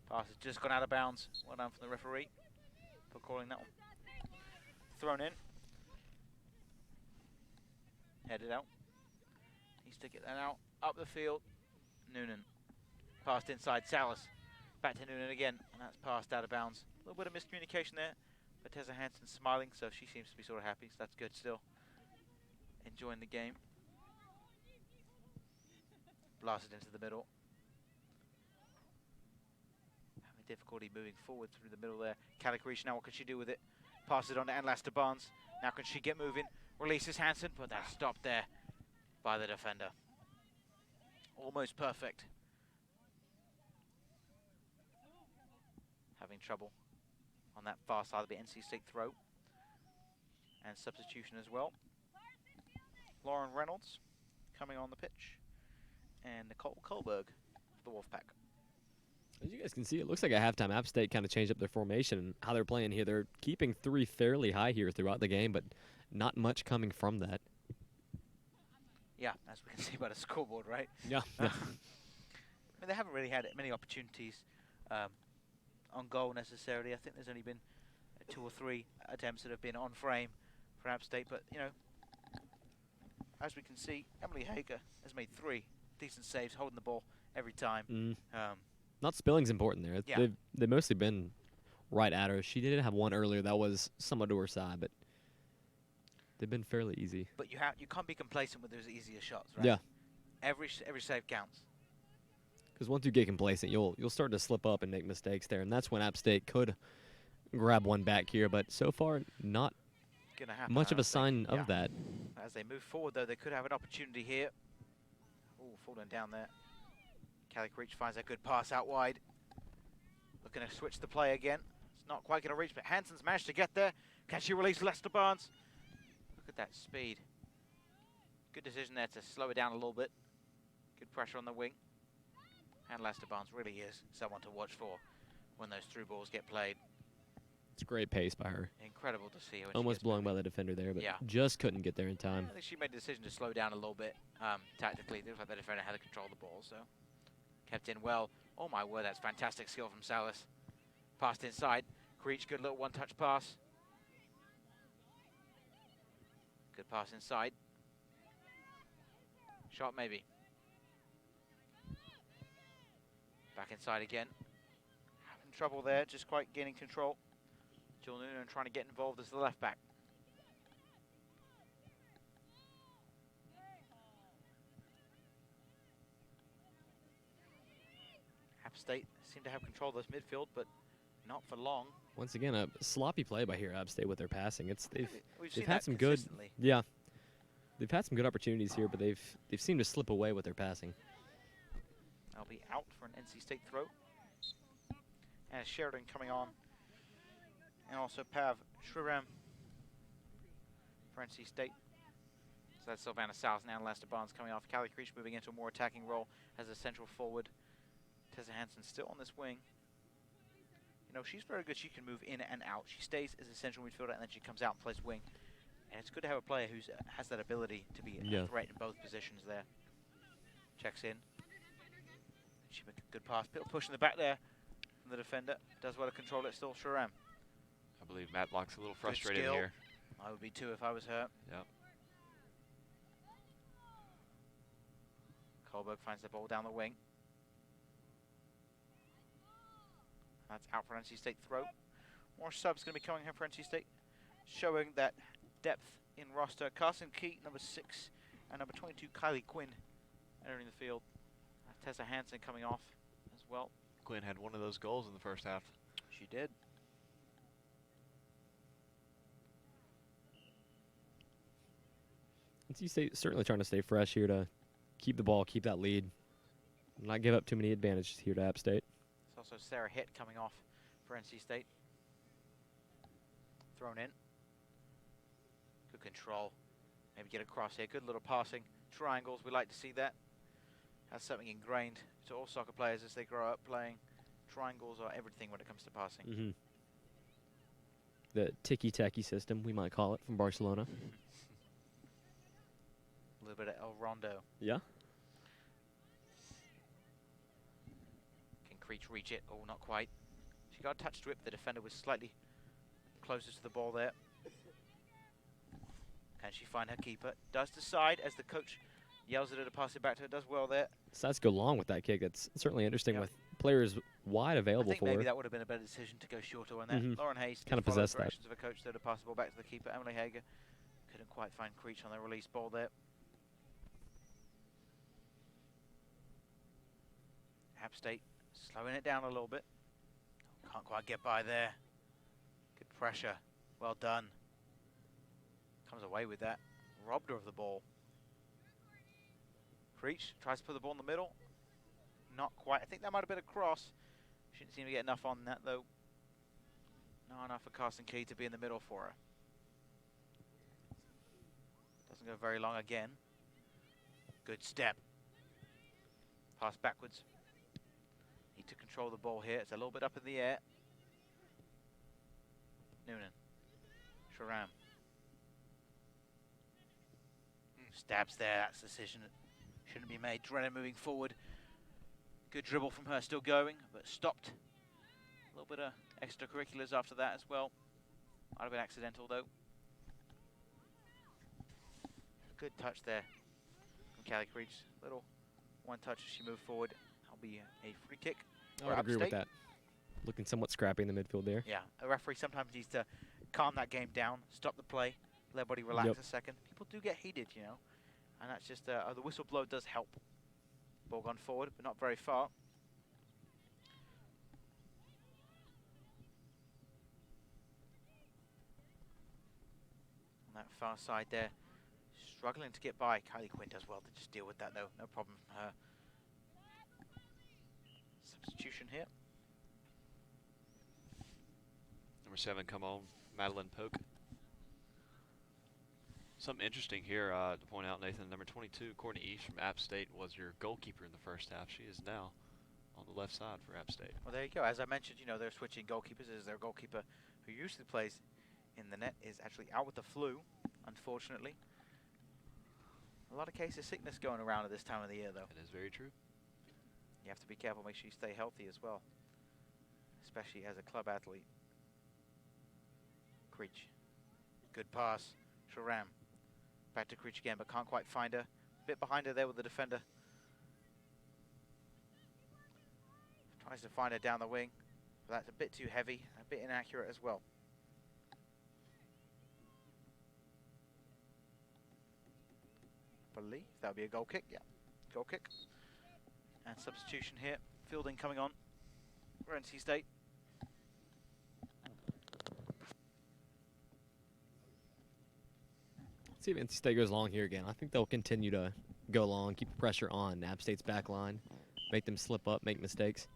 Pass has just gone out of bounds. Well done from the referee for calling that one. Thrown in. Headed out. Needs to get that out. Up the field. Noonan. Passed inside. Salas. Back to Noonan again. And that's passed out of bounds. A little bit of miscommunication there. But Tessa Hansen's smiling, so she seems to be sort of happy. So that's good still. Enjoying the game. Blasted into the middle. Having difficulty moving forward through the middle there. Calicreech now, what can she do with it? Passes it on to Anne Laster Barnes. Now can she get moving? Releases Hansen, but that's stopped there by the defender. Almost perfect. Having trouble on that far side of the NC State throw. And substitution as well. Lauren Reynolds coming on the pitch. And Nicole Kohlberg for the Wolfpack. As you guys can see, it looks like at halftime App State kind of changed up their formation and how they're playing here. They're keeping three fairly high here throughout the game, but not much coming from that. Yeah, as we can see by the scoreboard, right? Yeah. I mean, they haven't really had many opportunities on goal necessarily. I think there's only been 2 or 3 attempts that have been on frame for App State, but you know, as we can see, Emily Hager has made 3 decent saves, holding the ball every time. Not spilling's important there. Yeah. They've mostly been right at her. She did have one earlier that was somewhat to her side, but they've been fairly easy. But you can't be complacent with those easier shots, right? Yeah. Every save counts. Because once you get complacent, you'll start to slip up and make mistakes there, and that's when App State could grab one back here. But so far, not Gonna happen, much I of a don't think. sign of that. As they move forward, though, they could have an opportunity here. Oh, falling down there. Callie Creech finds a good pass out wide. Looking to switch the play again. It's not quite going to reach, but Hansen's managed to get there. Can she release Lester Barnes? Look at that speed. Good decision there to slow it down a little bit. Good pressure on the wing. And Lester Barnes really is someone to watch for when those through balls get played. It's great pace by her. Incredible to see her. When Almost blown by the defender there, but Yeah. just couldn't get there in time. I think she made the decision to slow down a little bit tactically. It looks like the defender had to control the ball, so kept in well. Oh my word, that's fantastic skill from Salas. Passed inside. Creech, good little one-touch pass. Good pass inside. Shot maybe. Back inside again. Having trouble there, just quite gaining control Jill Noonan trying to get involved as the left back. App State seem to have control of this midfield, but not for long. Once again, a sloppy play by here, App State, with their passing. We've They've seen had that some good, consistently. yeah, they've had some good opportunities here, but they've seemed to slip away with their passing. That'll be out for an NC State throw. And Sheridan coming on. And also Pav Shriram for NC State. So that's Sylvana South now. Lester Barnes coming off. Callie Creech moving into a more attacking role as a central forward. Tessa Hansen still on this wing. You know, she's very good. She can move in and out. She stays as a central midfielder, and then she comes out and plays wing. And it's good to have a player who has that ability to be a threat in both positions there. Checks in. She makes a good pass. Bit of push in the back there from the defender. Does well to control it still, Sharam. I believe Matlock's a little frustrated here. I would be too if I was her. Yep. Kohlberg finds the ball down the wing. That's out for NC State throw. More subs going to be coming here for NC State, showing that depth in roster. Carson Key, number 6, and number 22, Kylie Quinn, entering the field. Tessa Hansen coming off as well. Quinn had one of those goals in the first half. She did. NC State certainly trying to stay fresh here to keep the ball, keep that lead, not give up too many advantages here to App State. There's also Sarah Hitt coming off for NC State. Thrown in. Good control. Maybe get across here. Good little passing. Triangles, we like to see that. That's something ingrained to all soccer players as they grow up playing. Triangles are everything when it comes to passing. Mm-hmm. The tiki-taki system, we might call it, from Barcelona. A little bit of El Rondo. Yeah. Can Creech reach it? Oh, not quite. She got a touch to it. The defender was slightly closer to the ball there. Can she find her keeper? Does decide as the coach yells at her to pass it back to her. Does well there. Decides to go long with that kick. That's certainly interesting with players wide available I think for maybe her. that would have been a better decision to go shorter on that. Lauren Hayes kind of followed possessed that. directions of a coach there to pass the ball back to the keeper. Emily Hager couldn't quite find Creech on the release ball there. App State slowing it down a little bit. Can't quite get by there. Good pressure. Well done. Comes away with that. Robbed her of the ball. Creech tries to put the ball in the middle. Not quite. I think that might have been a cross. She didn't seem to get enough on that though. Not enough for Carson Key to be in the middle for her. Doesn't go very long again. Good step. Pass backwards. Need to control the ball here. It's a little bit up in the air. Noonan. Sharam. Stabs there. That's a decision that shouldn't be made. Drennan moving forward. Good dribble from her, still going, but stopped. A little bit of extracurriculars after that as well. Might have been accidental though. Good touch there from Callie Creech. Little one touch as she moved forward. That'll be a free kick. I would agree with that. Looking somewhat scrappy in the midfield there. Yeah, a referee sometimes needs to calm that game down, stop the play, let everybody relax a second. People do get heated, you know, and that's just, the whistle blow does help. Ball gone forward, but not very far. On that far side there, struggling to get by. Kylie Quinn does well to just deal with that though, no problem from her. Substitution here. Number 7 come on, Madeline Polk. Something interesting here to point out, Nathan. Number 22, Courtney East from App State, was your goalkeeper in the first half. She is now on the left side for App State. Well, there you go. As I mentioned, you know, they're switching goalkeepers as their goalkeeper who usually plays in the net is actually out with the flu, unfortunately. A lot of cases of sickness going around at this time of the year, though. That is very true. You have to be careful, make sure you stay healthy as well, especially as a club athlete. Creech. Good pass. Sharam. Back to Creech again, but can't quite find her. A bit behind her there with the defender. Tries to find her down the wing, but that's a bit too heavy, a bit inaccurate as well. believe that'll be a goal kick. Yeah, goal kick. And substitution here. Fielding coming on for NC State. Let's see if NC State goes long here again. I think they'll continue to go long, keep the pressure on App State's back line, make them slip up, make mistakes.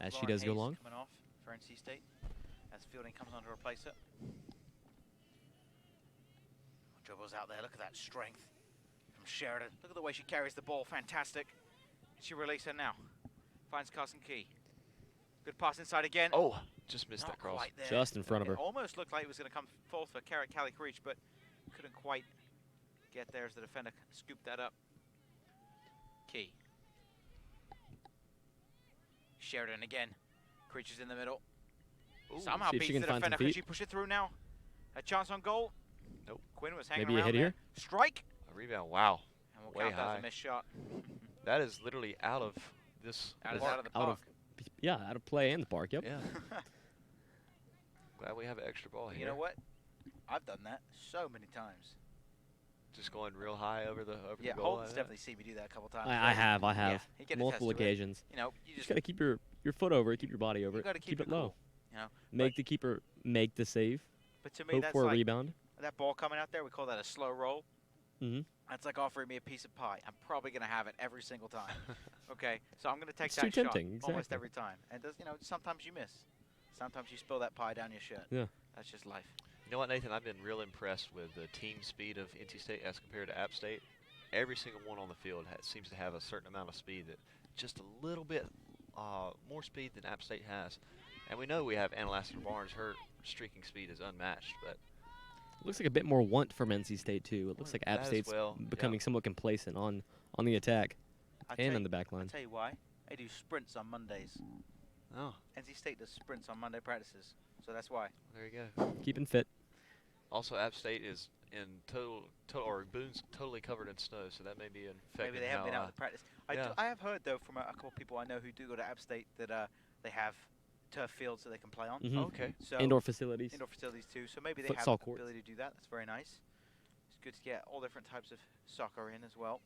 As she does go long. Coming off for NC State as Fielding comes on to replace it. Dribbles out there. Look at that strength from Sheridan. Look at the way she carries the ball. Fantastic. She releases her now. Finds Carson Key. Good pass inside again. Oh, just missed Not that cross. quite there. Just in front of her. It almost looked like it was going to come forth for Callie Creech, but couldn't quite get there as the defender scooped that up. Key. Sheridan again. Creech is in the middle. Ooh, Somehow see if beats she the can find some defender. Can feet. she push it through now? A chance on goal? Nope. Quinn was hanging Maybe a around hit there. here? Strike. A rebound. Wow. And we'll Way count that as high. a missed shot. That is literally out of this. Out of park. the park. Yeah, out of play and the park, yep. Yeah. Glad we have an extra ball here. You know what? I've done that so many times. Just going real high over the goal. Holden's like that. definitely seen me do that a couple times. I have. Yeah, he can Multiple attest to it. occasions. You know, you just got to keep your foot over it, keep your body over You it, gotta keep it it low. cool, you know. Make the keeper make the save. But to me, hope that's for a like rebound. that ball coming out there. We call that a slow roll. Mm-hmm. That's like offering me a piece of pie. I'm probably going to have it every single time. Okay, so I'm going to take It's that too shot tempting, almost exactly. every time. And sometimes you miss. Sometimes you spill that pie down your shirt. Yeah. That's just life. You know what, Nathan? I've been real impressed with the team speed of NC State as compared to App State. Every single one on the field seems to have a certain amount of speed, that just a little bit more speed than App State has. And we know we have Anna Lassiter-Barnes. Her streaking speed is unmatched, but Looks like a bit more want from NC State too. It looks like App that as State's well, becoming yeah. somewhat complacent on the attack and on the back I'll line. tell you why. They do sprints on Mondays. Oh. NC State does sprints on Monday practices, so that's why. There you go. Keeping fit. Also, App State is in or Boone's totally covered in snow, so that may be affecting Maybe they haven't been out to practice. yeah. I have heard though from a couple of people I know who do go to App State that they have turf fields that they can play on. Mhm. Okay. So Indoor facilities. Indoor facilities too. So maybe they Futsal have the courts. ability to do that. That's very nice. It's good to get all different types of soccer in as well.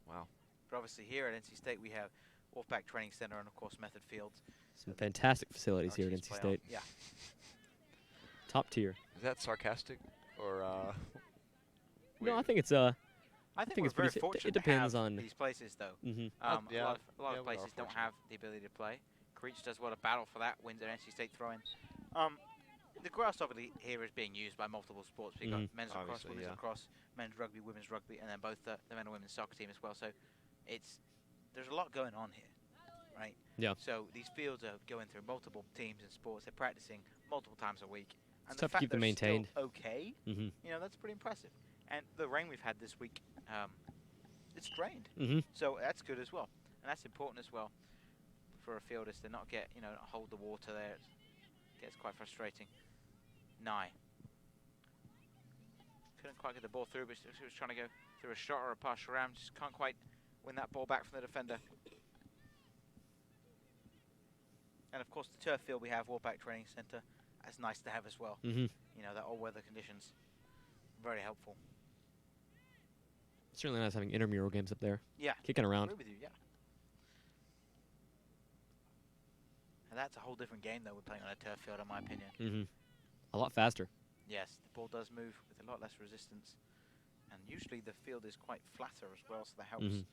Wow. But obviously here at NC State we have Wolfpack Training Center and of course Method Fields. Some fantastic facilities here at teams NC play on. State. Yeah. Top tier. Is that sarcastic or? No, I think it's I think it's we're very pretty. fortunate It depends to have on these places though. Mhm. A yeah, lot of yeah, we are places don't fortunate. have the ability to play. Creech does well to battle for that, wins at NC State throwing. The grass obviously here is being used by multiple sports. We've got men's lacrosse, Obviously, women's yeah. lacrosse, men's rugby, women's rugby, and then both the men and women's soccer team as well. So there's a lot going on here, right? Yeah. So these fields are going through multiple teams and sports. They're practicing multiple times a week. And It's the tough to fact keep them they're still maintained. okay, Mhm. that's pretty impressive. And the rain we've had this week, it's drained. Mhm. So that's good as well. And that's important as well for a field is to not get, hold the water there. It gets quite frustrating. Nye. Couldn't quite get the ball through, but she was trying to go through a shot or a pass around. Just can't quite win that ball back from the defender. And of course, the turf field we have, Wolfpack Training Center, that's nice to have as well. Mhm. That all weather conditions, very helpful. Certainly nice having intramural games up there. Yeah. Kicking around. I agree with you, yeah. And that's a whole different game, though, we're playing on a turf field, in my opinion. Mhm. A lot faster. Yes, the ball does move with a lot less resistance. And usually the field is quite flatter as well, so that helps. Mhm.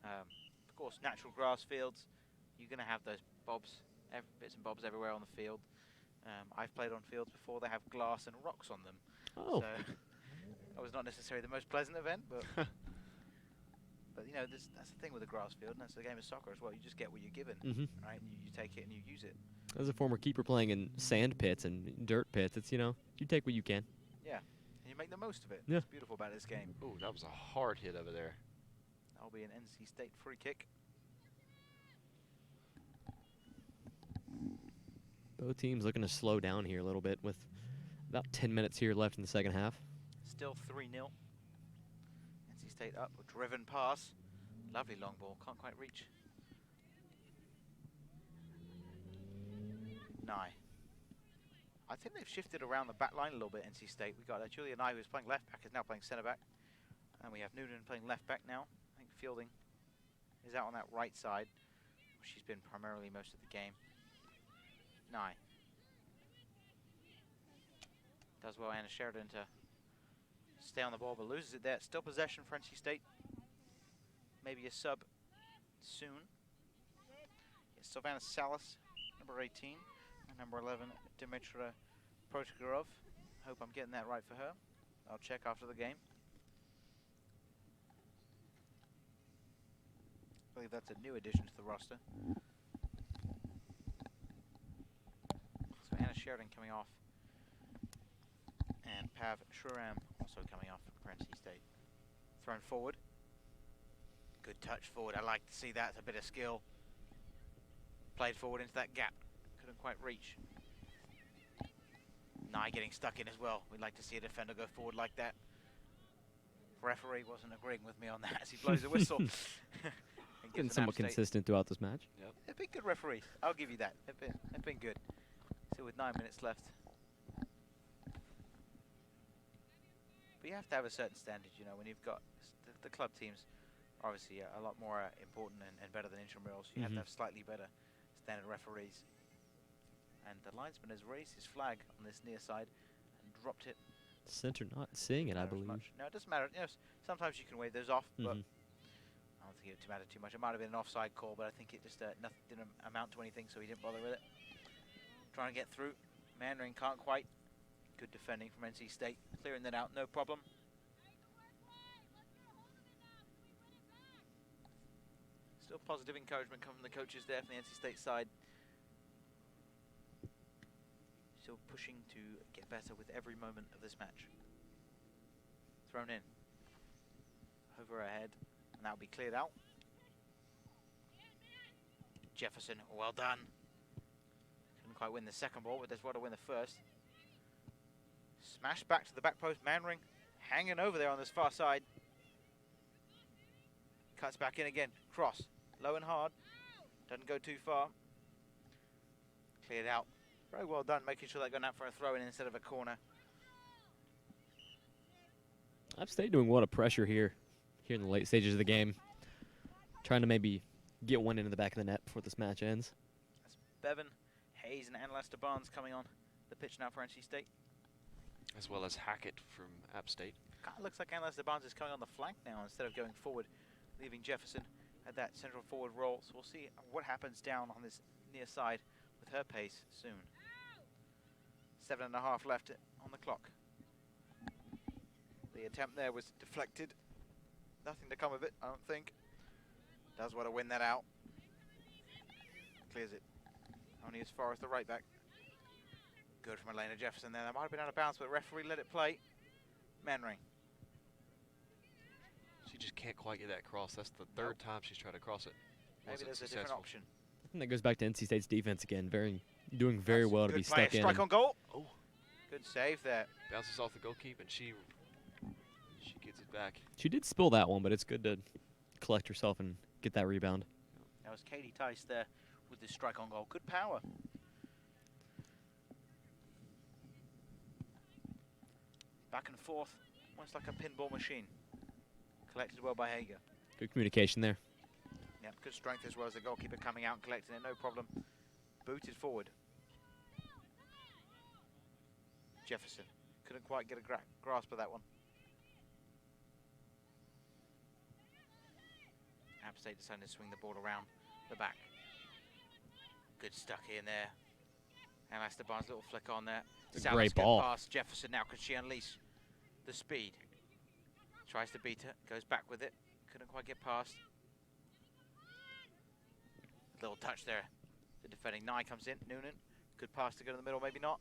Of course, natural grass fields, you're going to have those bobs, bits and bobs everywhere on the field. I've played on fields before, they have glass and rocks on them. Oh. So that was not necessarily the most pleasant event, but but that's the thing with a grass field, and that's the game of soccer as well. You just get what you're given, Mhm. right? You take it and you use it. As a former keeper playing in sand pits and dirt pits, it's you take what you can. Yeah, and you make the most of it. Yeah. It's beautiful about this game. Ooh, that was a hard hit over there. That'll be an NC State free kick. Both teams looking to slow down here a little bit with about 10 minutes here left in the second half. Still 3-0. NC State up, a driven pass. Lovely long ball, can't quite reach. Nye. I think they've shifted around the back line a little bit, NC State. We got Julia Nye, who's playing left back, is now playing centre back. And we have Noonan playing left back now. I think Fielding is out on that right side. She's been primarily most of the game. Nye. Does well, Anna Sheridan, to stay on the ball, but loses it there. Still possession for NC State. Maybe a sub soon. It's Sylvana Salas, number 18, and number 11, Dimitra Prochorov. Hope I'm getting that right for her. I'll check after the game. I believe that's a new addition to the roster. So Anna Sheridan coming off. And Pav Shuram also coming off for NC State. Thrown forward. Good touch forward. I like to see that. It's a bit of skill. Played forward into that gap. Couldn't quite reach. Nye getting stuck in as well. We'd like to see a defender go forward like that. Referee wasn't agreeing with me on that as he blows a whistle. Been somewhat consistent throughout this match. Yep. They've been good referees. I'll give you that. They've been good. So with 9 minutes left. But you have to have a certain standard, you know, when you've got the club teams are obviously a lot more important and better than intramurals. You have to have slightly better standard referees. And the linesman has raised his flag on this near side and dropped it. Center not seeing it, I believe. No, it doesn't matter. You know, sometimes you can wave those off, but I don't think it mattered too much. It might have been an offside call, but I think it just didn't amount to anything, so he didn't bother with it. Trying to get through. Mandarin can't quite. Good defending from NC State. Clearing that out, no problem. Still positive encouragement coming from the coaches there from the NC State side. Still pushing to get better with every moment of this match. Thrown in. Over her head, and that'll be cleared out. Jefferson, well done. Couldn't quite win the second ball, but does well to win the first. Smash back to the back post. Manring hanging over there on this far side. Cuts back in again. Cross. Low and hard. Doesn't go too far. Cleared out. Very well done, making sure they're going out for a throw-in instead of a corner. App State doing a lot of pressure here in the late stages of the game. Trying to maybe get one into the back of the net before this match ends. That's Bevan, Hayes, and Ann Lester Barnes coming on the pitch now for NC State. As well as Hackett from App State. Kind of looks like Ann Lester Barnes is coming on the flank now instead of going forward, leaving Jefferson at that central forward role. So we'll see what happens down on this near side with her pace soon. 7.5 left on the clock. The attempt there was deflected. Nothing to come of it, I don't think. Does want to win that out. Clears it. Only as far as the right back. Good from Elena Jefferson there. That might have been out of bounds, but the referee let it play. Manring. She just can't quite get that cross. That's the third time she's tried to cross it. Maybe there's a different option. I think that goes back to NC State's defense again. Doing very well to be stuck in. Strike on goal. Oh, good save there. Bounces off the goalkeeper, and she gets it back. She did spill that one, but it's good to collect herself and get that rebound. That was Katie Tice there with the strike on goal. Good power. Back and forth, almost like a pinball machine. Collected well by Hager. Good communication there. Yep, good strength as well as the goalkeeper coming out and collecting it, no problem. Booted forward. Jefferson couldn't quite get a grasp of that one. App State decided to swing the ball around the back. Good stuck in there. And Lester Barnes' little flick on there. It's a great ball. Past Jefferson now. Can she unleash the speed? Tries to beat her. Goes back with it. Couldn't quite get past. Little touch there. The defending Nye comes in. Noonan. Good pass to go to the middle. Maybe not.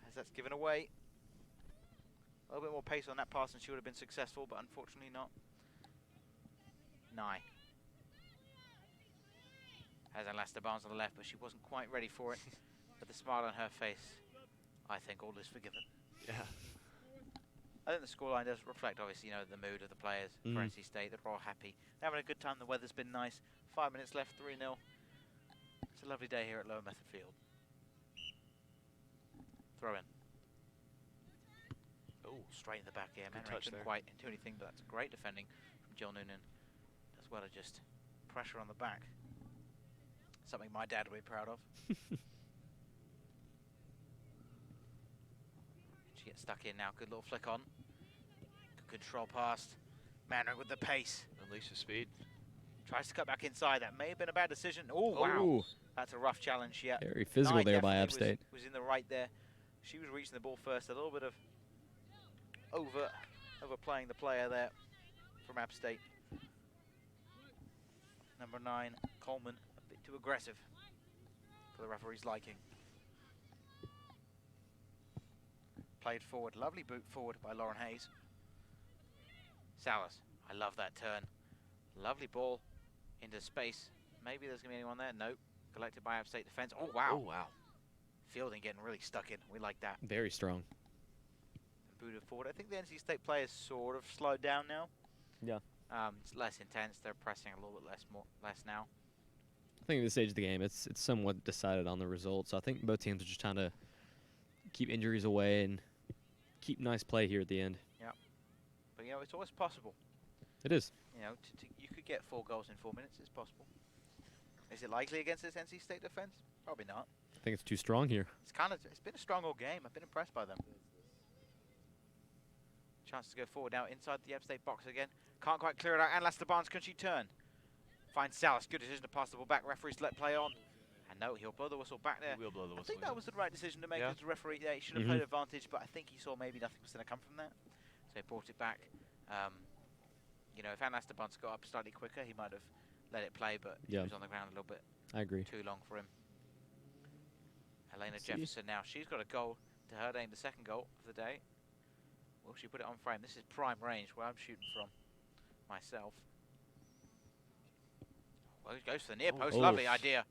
As that's given away. A little bit more pace on that pass and she would have been successful, but unfortunately not. Nye. Has Lester Barnes on the left, but she wasn't quite ready for it. But the smile on her face, I think all is forgiven. Yeah. I think the scoreline does reflect, obviously, you know, the mood of the players for NC State. They're all happy. They're having a good time. The weather's been nice. 5 minutes left, 3-0. It's a lovely day here at Lower Method Field. Throw in. Oh, straight in the back here. Mannering touch couldn't there. quite do anything, but that's great defending from Jill Noonan, as well as just pressure on the back. Something my dad would be proud of. She gets stuck in now. Good little flick on. Good control past. Mannering with the pace. Unleash the speed. Tries to cut back inside. That may have been a bad decision. Oh, wow. Ooh. That's a rough challenge. Yeah. Very physical Nye there by definitely App State. Was in the right there. She was reaching the ball first. A little bit of overplaying the player there from App State. Number 9, Coleman, a bit too aggressive for the referee's liking. Played forward. Lovely boot forward by Lauren Hayes. Salas. I love that turn. Lovely ball into space. Maybe there's going to be anyone there. Nope. Collected by App State defense. Oh, wow. Oh, wow. Fielding getting really stuck in. We like that. Very strong. And booted forward. I think the NC State players sort of slowed down now. Yeah. It's less intense. They're pressing a little bit less now. I think at this stage of the game, it's somewhat decided on the result. So I think both teams are just trying to keep injuries away and keep nice play here at the end. Yeah. But, you know, it's always possible. It is. You know, you could get 4 goals in 4 minutes. It's possible. Is it likely against this NC State defense? Probably not. I think it's too strong here. It's been a strong all game. I've been impressed by them. Chance to go forward now inside the App State box again. Can't quite clear it out. And Lester Barnes, can she turn? Finds Salas. Good decision to pass the ball back. Referees let play on. And no, he'll blow the whistle back there. He will blow the whistle. I think that was the right decision to make as a referee. Yeah, he should have Mhm. played advantage, but I think he saw maybe nothing was going to come from that. So he brought it back. You know, if Lester Barnes got up slightly quicker, he might have let it play, but he was on the ground a little bit I agree. too long for him. Elena Jefferson now. She's got a goal to her name, the second goal of the day. Will she put it on frame? This is prime range where I'm shooting from myself. Well, he goes for the near post. Lovely idea.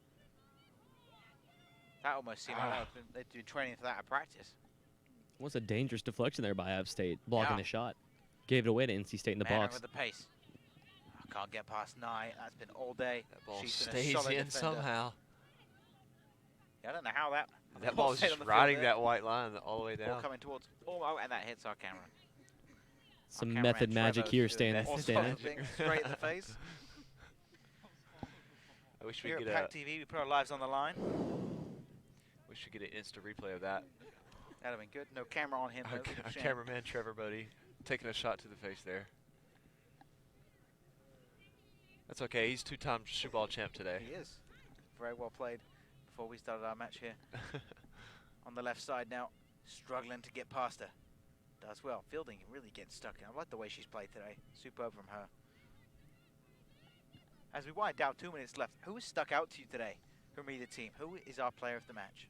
That almost seemed like they'd been training for that at practice. What's a dangerous deflection there by App State, blocking Yeah. the shot. Gave it away to NC State in the Mannering box. with the pace. Can't get past Nye. That's been all day. That ball She's been a stays solid in defender. somehow. Yeah, I don't know how that. That ball was stayed just on the field riding there. that white line all the way Ball down. coming towards. Oh, and that hits our camera. Some Our method cameraman magic Trevor's here, doing Stan. all Stan. sorts of things straight in the face. I wish we Here could at PackTV, we put our lives on the line. wish we could get an instant replay of that. That'd have been good. No camera on him. Our, though. our Shame. cameraman Trevor Bodie taking a shot to the face there. That's okay. He's 2-time shoe ball champ today. He is. Very well played before we started our match here. On the left side now, struggling to get past her. Does well. Fielding really gets stuck in. I like the way she's played today. Superb from her. As we wind down, 2 minutes left. Who has stuck out to you today from either team? Who is our player of the match?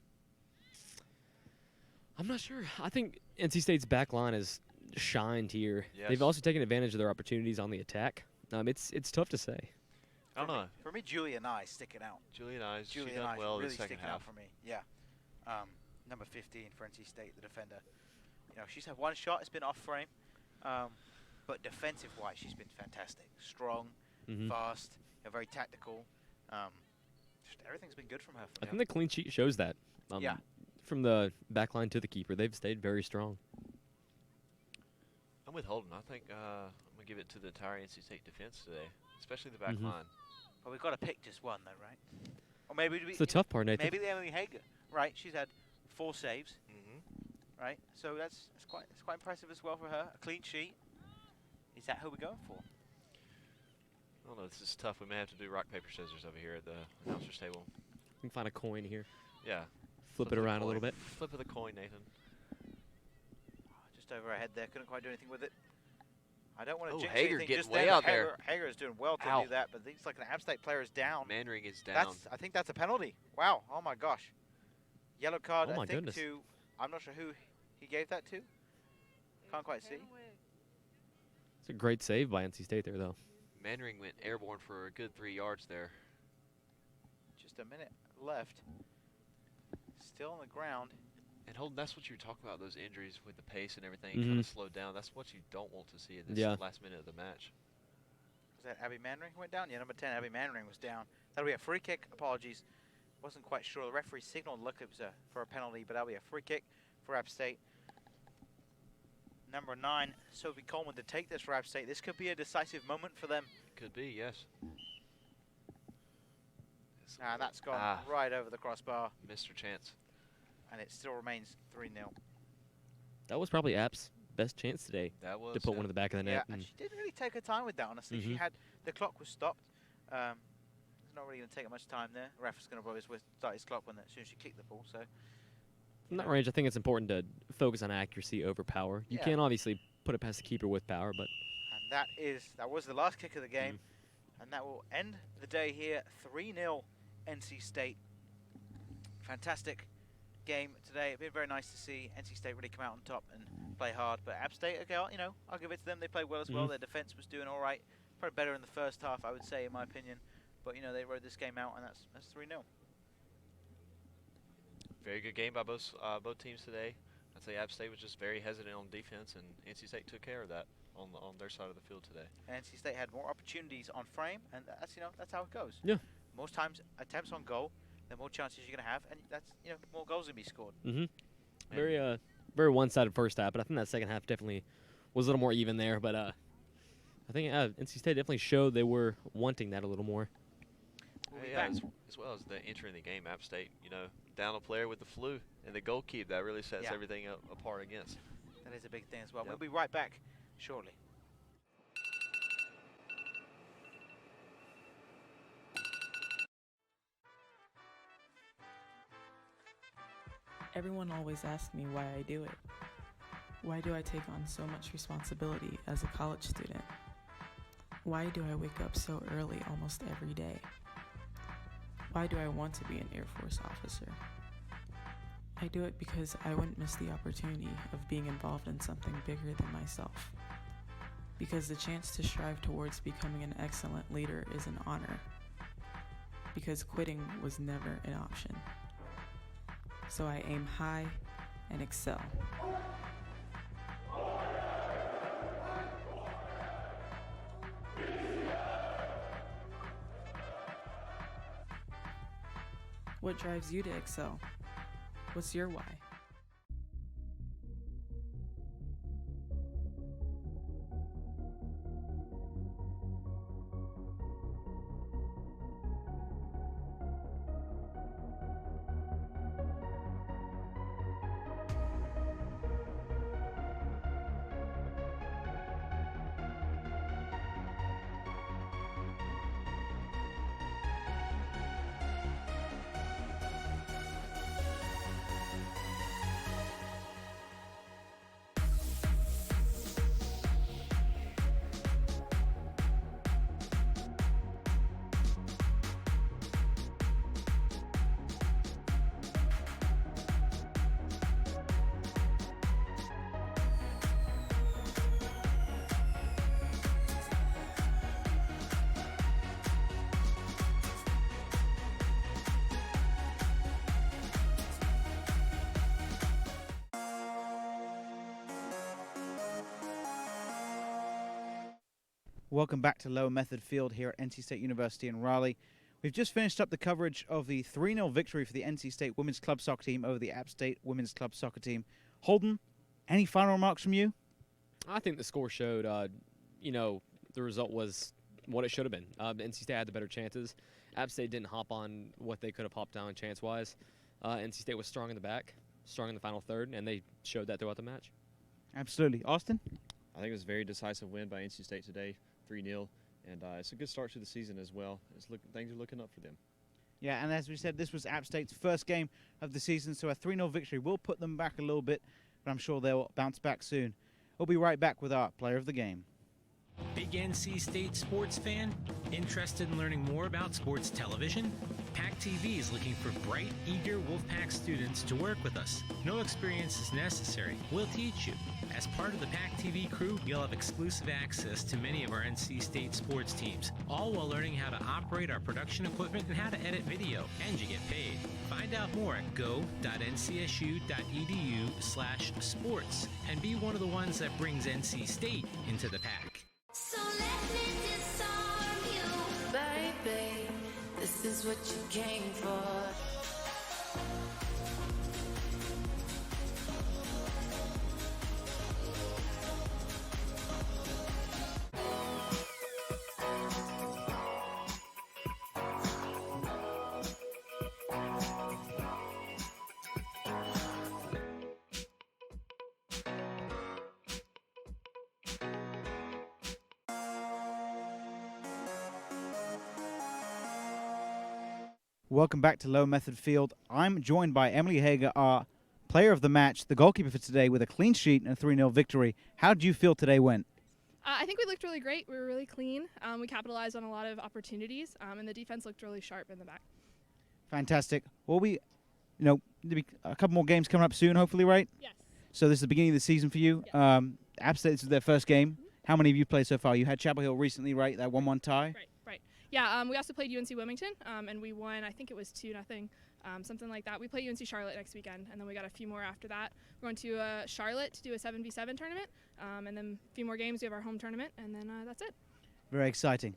I'm not sure. I think NC State's back line has shined here. Yes. They've also taken advantage of their opportunities on the attack. It's tough to say. I don't know. For me, Julia Nye sticking out. Julia Nye, she Julia done Nye's well in really the second sticking out half. for me. Yeah. Number 15 for NC State, the defender. You know, she's had one shot. It's been off frame. But defensive-wise, she's been fantastic. Strong, fast, very tactical. Just everything's been good from her. I think the clean sheet shows that. Yeah. From the back line to the keeper, they've stayed very strong. I'm with Holden. I think I'm going to give it to the entire NC State defense today, especially the back line. But we've got to pick just one, though, right? Or maybe It's the tough part, Nathan. Maybe the Emily Hager, right? She's had 4 saves, right? So that's quite impressive as well for her. A clean sheet. Is that who we're going for? I don't know. This is tough. We may have to do rock, paper, scissors over here at the announcer's table. You can find a coin here. Yeah. Flip it the around a coin. little bit. Flip of the coin, Nathan. Just over her head there. Couldn't quite do anything with it. I don't want to Oh, jinx Hager anything getting just way then, out but there. Hager is doing well to Ow. do that, but it's like an App State player is down. Mannering is down. I think that's a penalty. Wow. Oh my gosh. Yellow card. Oh my I think goodness. to. I'm not sure who he gave that to. Can't quite see. It's a great save by NC State there, though. Mannering went airborne for a good 3 yards there. Just a minute left. Still on the ground. And Holden, that's what you were talking about, those injuries with the pace and everything kind of slowed down. That's what you don't want to see in this last minute of the match. Was that Abby Mannering who went down? Yeah, number 10, Abby Mannering was down. That'll be a free kick. Apologies. Wasn't quite sure. The referee signaled, look, it was for a penalty, but that'll be a free kick for App State. Number 9, Sophie Coleman, to take this for App State. This could be a decisive moment for them. Could be, yes. That's gone right over the crossbar. Missed her chance. And it still remains 3-0. That was probably App's best chance today. That was, to put one in the back of the net. Yeah, and she didn't really take her time with that, honestly. She had, the clock was stopped. It's not really going to take much time there. The ref is going to probably start his clock as soon as she kicked the ball. So in that range, I think it's important to focus on accuracy over power. You can't obviously put it past the keeper with power, but. And that was the last kick of the game. And that will end the day here, 3-0 NC State. Fantastic game today. It's been very nice to see NC State really come out on top and play hard. But App State, okay, I'll give it to them. They played well as well. Their defense was doing all right. Probably better in the first half, I would say, in my opinion. But, they rode this game out, and that's 3-0. Very good game by both teams today. I'd say App State was just very hesitant on defense, and NC State took care of that on their side of the field today. And NC State had more opportunities on frame, and that's how it goes. Yeah. Most times, attempts on goal, the more chances you're going to have, and that's more goals going to be scored. Very one-sided first half, but I think that second half definitely was a little more even there. But I think NC State definitely showed they were wanting that a little more. As well as the entering the game, App State, down a player with the flu and the goal keep, that really sets everything apart against. That is a big thing as well. We'll be right back shortly. Everyone always asks me why I do it. Why do I take on so much responsibility as a college student? Why do I wake up so early almost every day? Why do I want to be an Air Force officer? I do it because I wouldn't miss the opportunity of being involved in something bigger than myself. Because the chance to strive towards becoming an excellent leader is an honor. Because quitting was never an option. So I aim high and excel. What drives you to excel? What's your why? Welcome back to Lower Method Field here at NC State University in Raleigh. We've just finished up the coverage of the 3-0 victory for the NC State Women's Club Soccer team over the App State Women's Club Soccer team. Holden, any final remarks from you? I think the score showed, the result was what it should have been. NC State had the better chances. App State didn't hop on what they could have hopped on chance-wise. NC State was strong in the back, strong in the final third, and they showed that throughout the match. Absolutely. Austin? I think it was a very decisive win by NC State today, 3-0, and it's a good start to the season as well. Things are looking up for them. Yeah, and as we said, this was App State's first game of the season, so a 3-0 victory will put them back a little bit, but I'm sure they'll bounce back soon. We'll be right back with our player of the game. Big NC State sports fan? Interested in learning more about sports television? PackTV is looking for bright, eager Wolfpack students to work with us. No experience is necessary. We'll teach you. As part of the PackTV crew, you'll have exclusive access to many of our NC State sports teams, all while learning how to operate our production equipment and how to edit video, and you get paid. Find out more at go.ncsu.edu/sports and be one of the ones that brings NC State into the pack. So let me disarm you, baby. This is what you came for. Welcome back to Low Method Field. I'm joined by Emily Hager, our player of the match, the goalkeeper for today, with a clean sheet and a 3-0 victory. How did you feel today went? I think we looked really great. We were really clean. We capitalized on a lot of opportunities, and the defense looked really sharp in the back. Fantastic. Well, there'll be a couple more games coming up soon, hopefully, right? Yes. So this is the beginning of the season for you. Yes. App State, this is their first game. How many have you played so far? You had Chapel Hill recently, right? That 1-1 tie? Right. Yeah, we also played UNC Wilmington, and we won, I think it was 2-0, something like that. We play UNC Charlotte next weekend, and then we got a few more after that. We're going to Charlotte to do a 7v7 tournament, and then a few more games. We have our home tournament, and then that's it. Very exciting.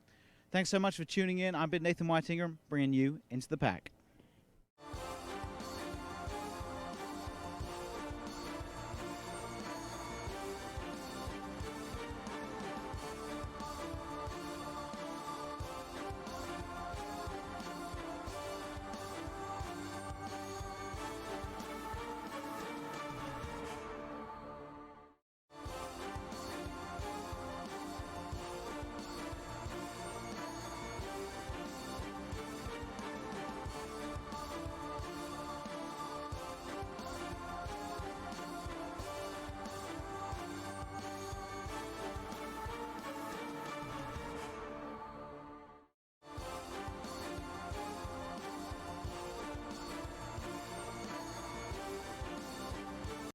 Thanks so much for tuning in. I've been Nathan Whitingham, bringing you Into the Pack.